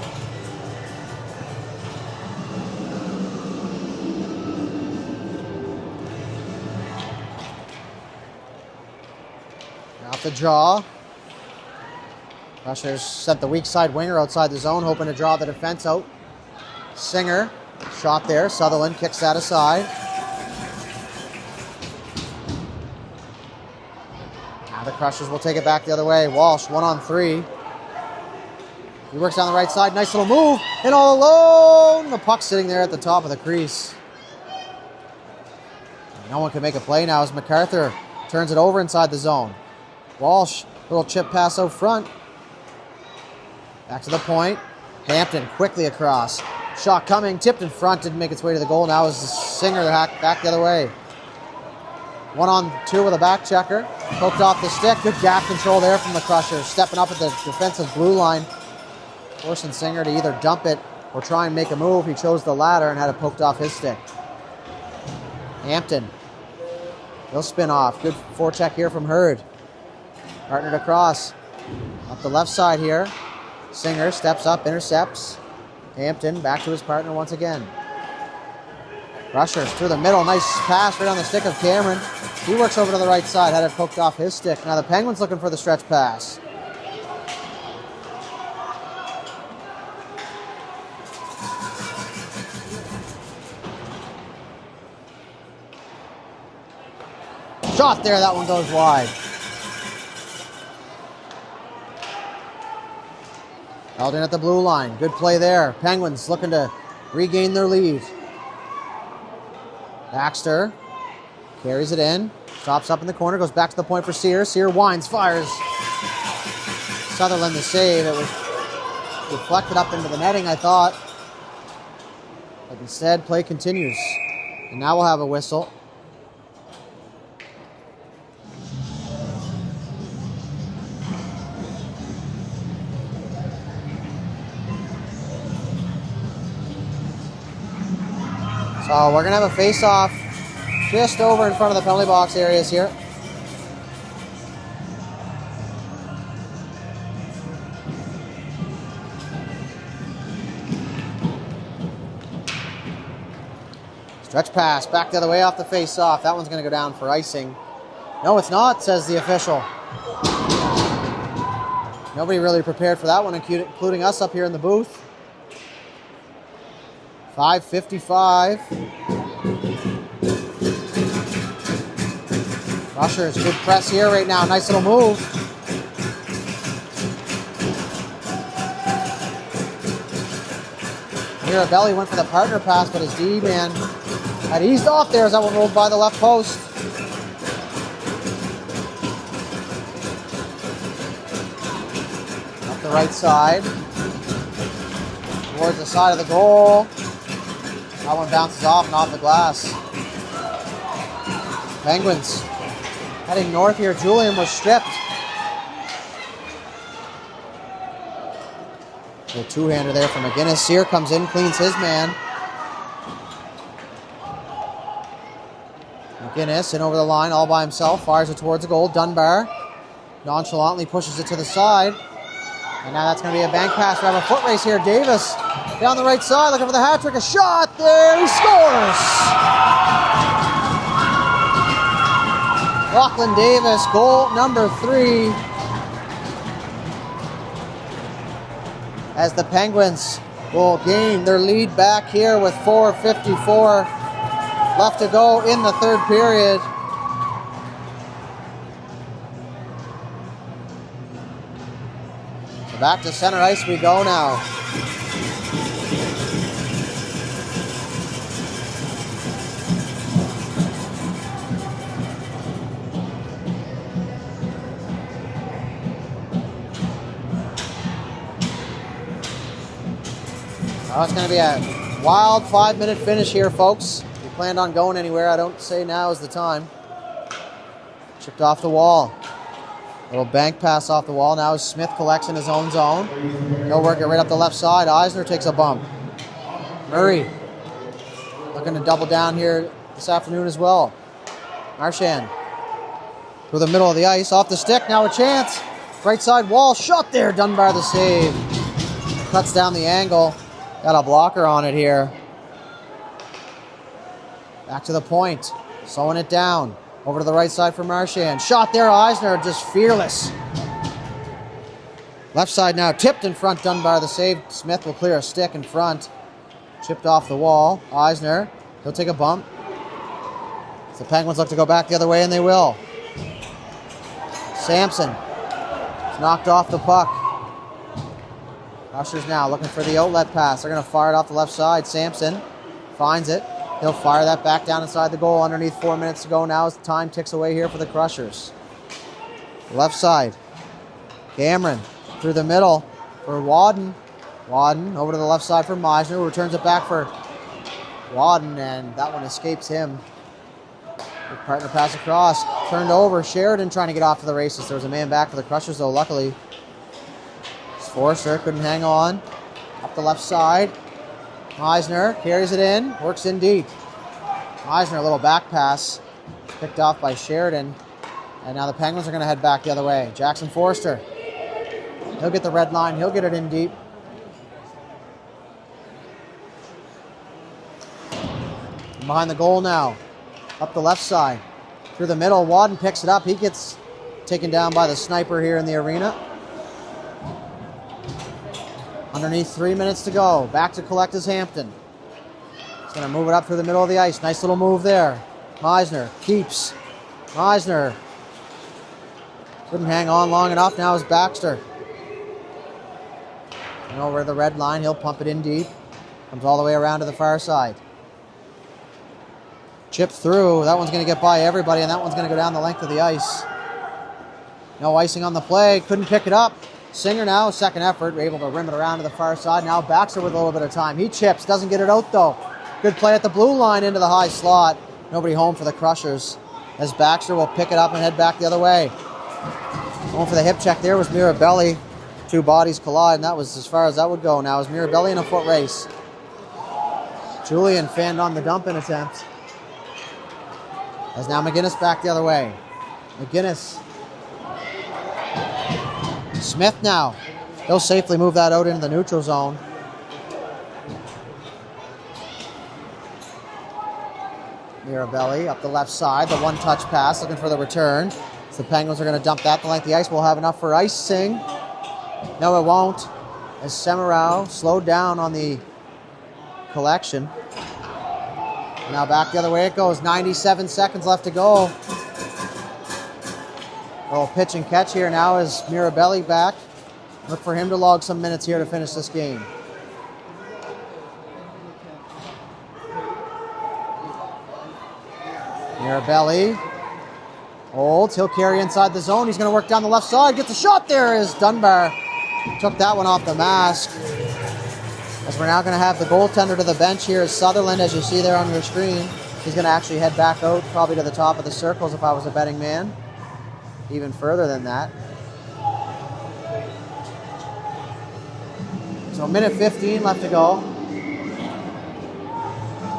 Off the draw. Rushers sent the weak side winger outside the zone, hoping to draw the defense out. Singer, shot there. Sutherland kicks that aside. Now the Crushers will take it back the other way. Walsh, 1-on-3. He works down the right side. Nice little move. And all alone. The puck sitting there at the top of the crease. No one can make a play now as MacArthur turns it over inside the zone. Walsh, little chip pass out front. Back to the point. Hampton quickly across. Shot coming, tipped in front, didn't make its way to the goal. Now is the Singer back the other way. 1-on-2 with a back checker. Poked off the stick. Good gap control there from the Crushers. Stepping up at the defensive blue line. Forcing Singer to either dump it or try and make a move. He chose the latter and had it poked off his stick. Hampton. He'll spin off. Good forecheck here from Hurd. Partnered across. Up the left side here. Singer steps up, intercepts. Hampton back to his partner once again. Rushers through the middle. Nice pass right on the stick of Cameron. He works over to the right side. Had it poked off his stick. Now the Penguins looking for the stretch pass. Shot there. That one goes wide. Held in at the blue line. Good play there. Penguins looking to regain their lead. Baxter carries it in. Stops up in the corner. Goes back to the point for Sear. Sear winds, fires. Sutherland the save. It was deflected up into the netting, I thought. But instead, play continues. And now we'll have a whistle. So we're going to have a face-off just over in front of the penalty box areas here. Stretch pass back the other way off the face-off. That one's going to go down for icing. No, it's not, says the official. Nobody really prepared for that one, including us up here in the booth. 5:55. Rushers, good press here right now. Nice little move. Mirabelli went for the partner pass, but his D-man had eased off there as that one rolled by the left post. Up the right side. Towards the side of the goal. That one bounces off and off the glass. Penguins heading north here. Julian was stripped. Little two-hander there for McGinnis. Sear comes in, cleans his man. McGinnis in over the line all by himself. Fires it towards the goal. Dunbar nonchalantly pushes it to the side. And now that's going to be a bank pass. We have a foot race here. Davis down the right side looking for the hat trick. A shot there. He scores. Lachlan Davis, goal number 3. As the Penguins will gain their lead back here with 4:54 left to go in the third period. So back to center ice we go now. Oh, it's going to be a wild 5-minute finish here, folks. If you planned on going anywhere, I don't say now is the time. Chipped off the wall. Little bank pass off the wall. Now Smith collects in his own zone. He'll work it right up the left side. Eisner takes a bump. Murray looking to double down here this afternoon as well. Marchand through the middle of the ice. Off the stick. Now a chance. Right side wall. Shot there. Dunbar the save. Cuts down the angle. Got a blocker on it here. Back to the point. Slowing it down. Over to the right side for Marchand. Shot there. Eisner just fearless. Left side now. Tipped in front. Dunbar the save. Smith will clear a stick in front. Chipped off the wall. Eisner. He'll take a bump. The Penguins look to go back the other way, and they will. Sampson. It's knocked off the puck. Rushers now looking for the outlet pass. They're going to fire it off the left side. Sampson finds it. He'll fire that back down inside the goal underneath 4 minutes to go now as time ticks away here for the Crushers. Left side. Cameron through the middle for Wadden. Wadden over to the left side for Meisner, who returns it back for Wadden, and that one escapes him. Good partner pass across. Turned over. Sheridan trying to get off to the races. There was a man back for the Crushers, though, luckily. Forster couldn't hang on. Up the left side. Eisner carries it in. Works in deep. Eisner, a little back pass. Picked off by Sheridan. And now the Penguins are going to head back the other way. Jackson Forster He'll get the red line. He'll get it in deep. Behind the goal now. Up the left side. Through the middle. Wadden picks it up. He gets taken down by the sniper here in the arena. Underneath 3 minutes to go. Back to collect is Hampton. He's going to move it up through the middle of the ice. Nice little move there. Meisner keeps. Meisner couldn't hang on long enough. Now is Baxter. And over the red line. He'll pump it in deep. Comes all the way around to the far side. Chip through. That one's going to get by everybody, and that one's going to go down the length of the ice. No icing on the play. Couldn't pick it up. Singer now, second effort, able to rim it around to the far side. Now Baxter with a little bit of time. He chips, doesn't get it out though. Good play at the blue line into the high slot. Nobody home for the Crushers, as Baxter will pick it up and head back the other way. Going for the hip check there was Mirabelli. Two bodies collide, and that was as far as that would go. Now is Mirabelli in a foot race. Julian fanned on the dump-in attempt. As now McGinnis back the other way. McGinnis. Smith now. He'll safely move that out into the neutral zone. Mirabelli up the left side. The one-touch pass looking for the return. So the Penguins are going to dump that the length of the ice. We'll have enough for icing. No, it won't. As Semirao slowed down on the collection. Now back the other way it goes. 97 seconds left to go. Little pitch and catch here now is Mirabelli back. Look for him to log some minutes here to finish this game. Mirabelli holds. He'll carry inside the zone. He's going to work down the left side. Gets a shot there as Dunbar took that one off the mask. As we're now going to have the goaltender to the bench here is Sutherland, as you see there on your screen. He's going to actually head back out, probably to the top of the circles if I was a betting man. Even further than that. So a minute 15 left to go.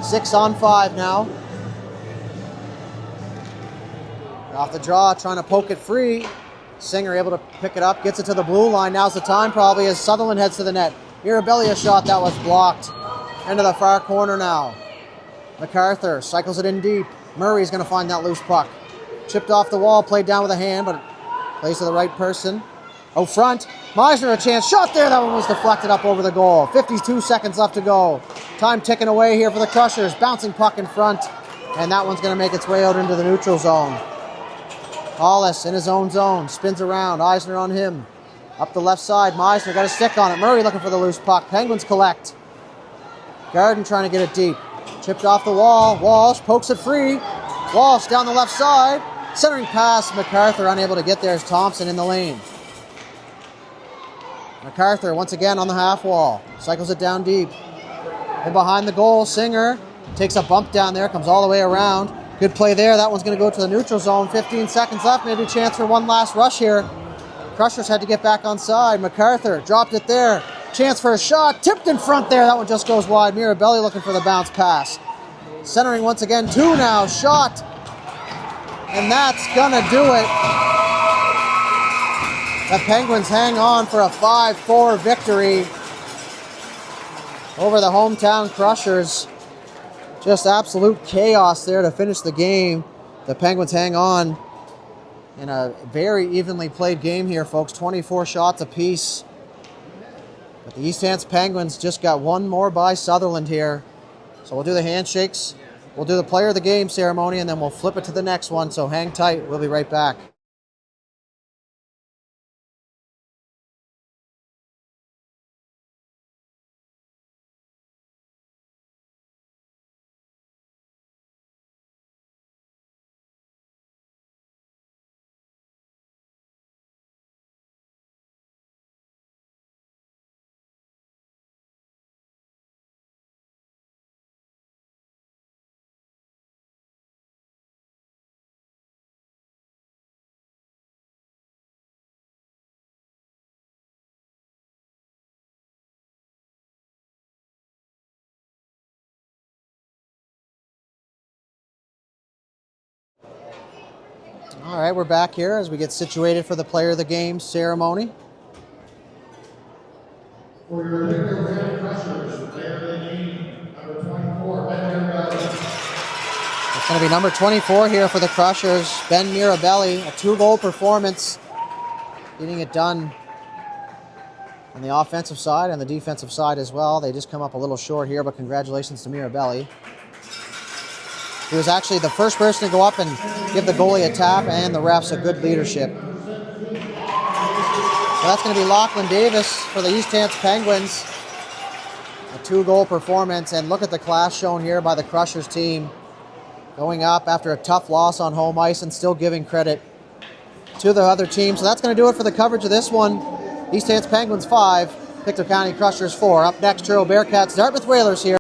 6-on-5 now. Off the draw, trying to poke it free. Singer able to pick it up, gets it to the blue line. Now's the time probably as Sutherland heads to the net. Mirabelli a shot that was blocked. Into the far corner now. MacArthur cycles it in deep. Murray's going to find that loose puck. Chipped off the wall, played down with a hand, but plays to the right person. Out front, Meisner a chance. Shot there, that one was deflected up over the goal. 52 seconds left to go. Time ticking away here for the Crushers. Bouncing puck in front, and that one's going to make its way out into the neutral zone. Hollis in his own zone, spins around, Eisner on him. Up the left side, Meisner got a stick on it. Murray looking for the loose puck. Penguins collect. Garden trying to get it deep. Chipped off the wall. Walsh pokes it free. Walsh down the left side. Centering pass. MacArthur unable to get there as Thompson in the lane. MacArthur once again on the half wall. Cycles it down deep. And behind the goal, Singer takes a bump down there. Comes all the way around. Good play there. That one's going to go to the neutral zone. 15 seconds left. Maybe a chance for one last rush here. Crushers had to get back on side. MacArthur dropped it there. Chance for a shot. Tipped in front there. That one just goes wide. Mirabelli looking for the bounce pass. Centering once again. Two now. Shot. And that's going to do it. The Penguins hang on for a 5-4 victory over the hometown Crushers. Just absolute chaos there to finish the game. The Penguins hang on in a very evenly played game here, folks. 24 shots apiece. But the East Hants Penguins just got one more by Sutherland here. So we'll do the handshakes. We'll do the player of the game ceremony, and then we'll flip it to the next one. So hang tight. We'll be right back. All right, we're back here as we get situated for the player of the game ceremony. For your Pictou County Crushers, player of the game, number 24, Ben Mirabelli. It's going to be number 24 here for the Crushers, Ben Mirabelli. A 2-goal performance, getting it done on the offensive side and the defensive side as well. They just come up a little short here, but congratulations to Mirabelli. He was actually the first person to go up and give the goalie a tap, and the refs a good leadership. So that's going to be Lachlan Davis for the East Hants Penguins. A 2-goal performance, and look at the class shown here by the Crushers team. Going up after a tough loss on home ice and still giving credit to the other team. So that's going to do it for the coverage of this one. East Hants Penguins 5, Pictou County Crushers 4. Up next, Truro Bearcats, Dartmouth Whalers here.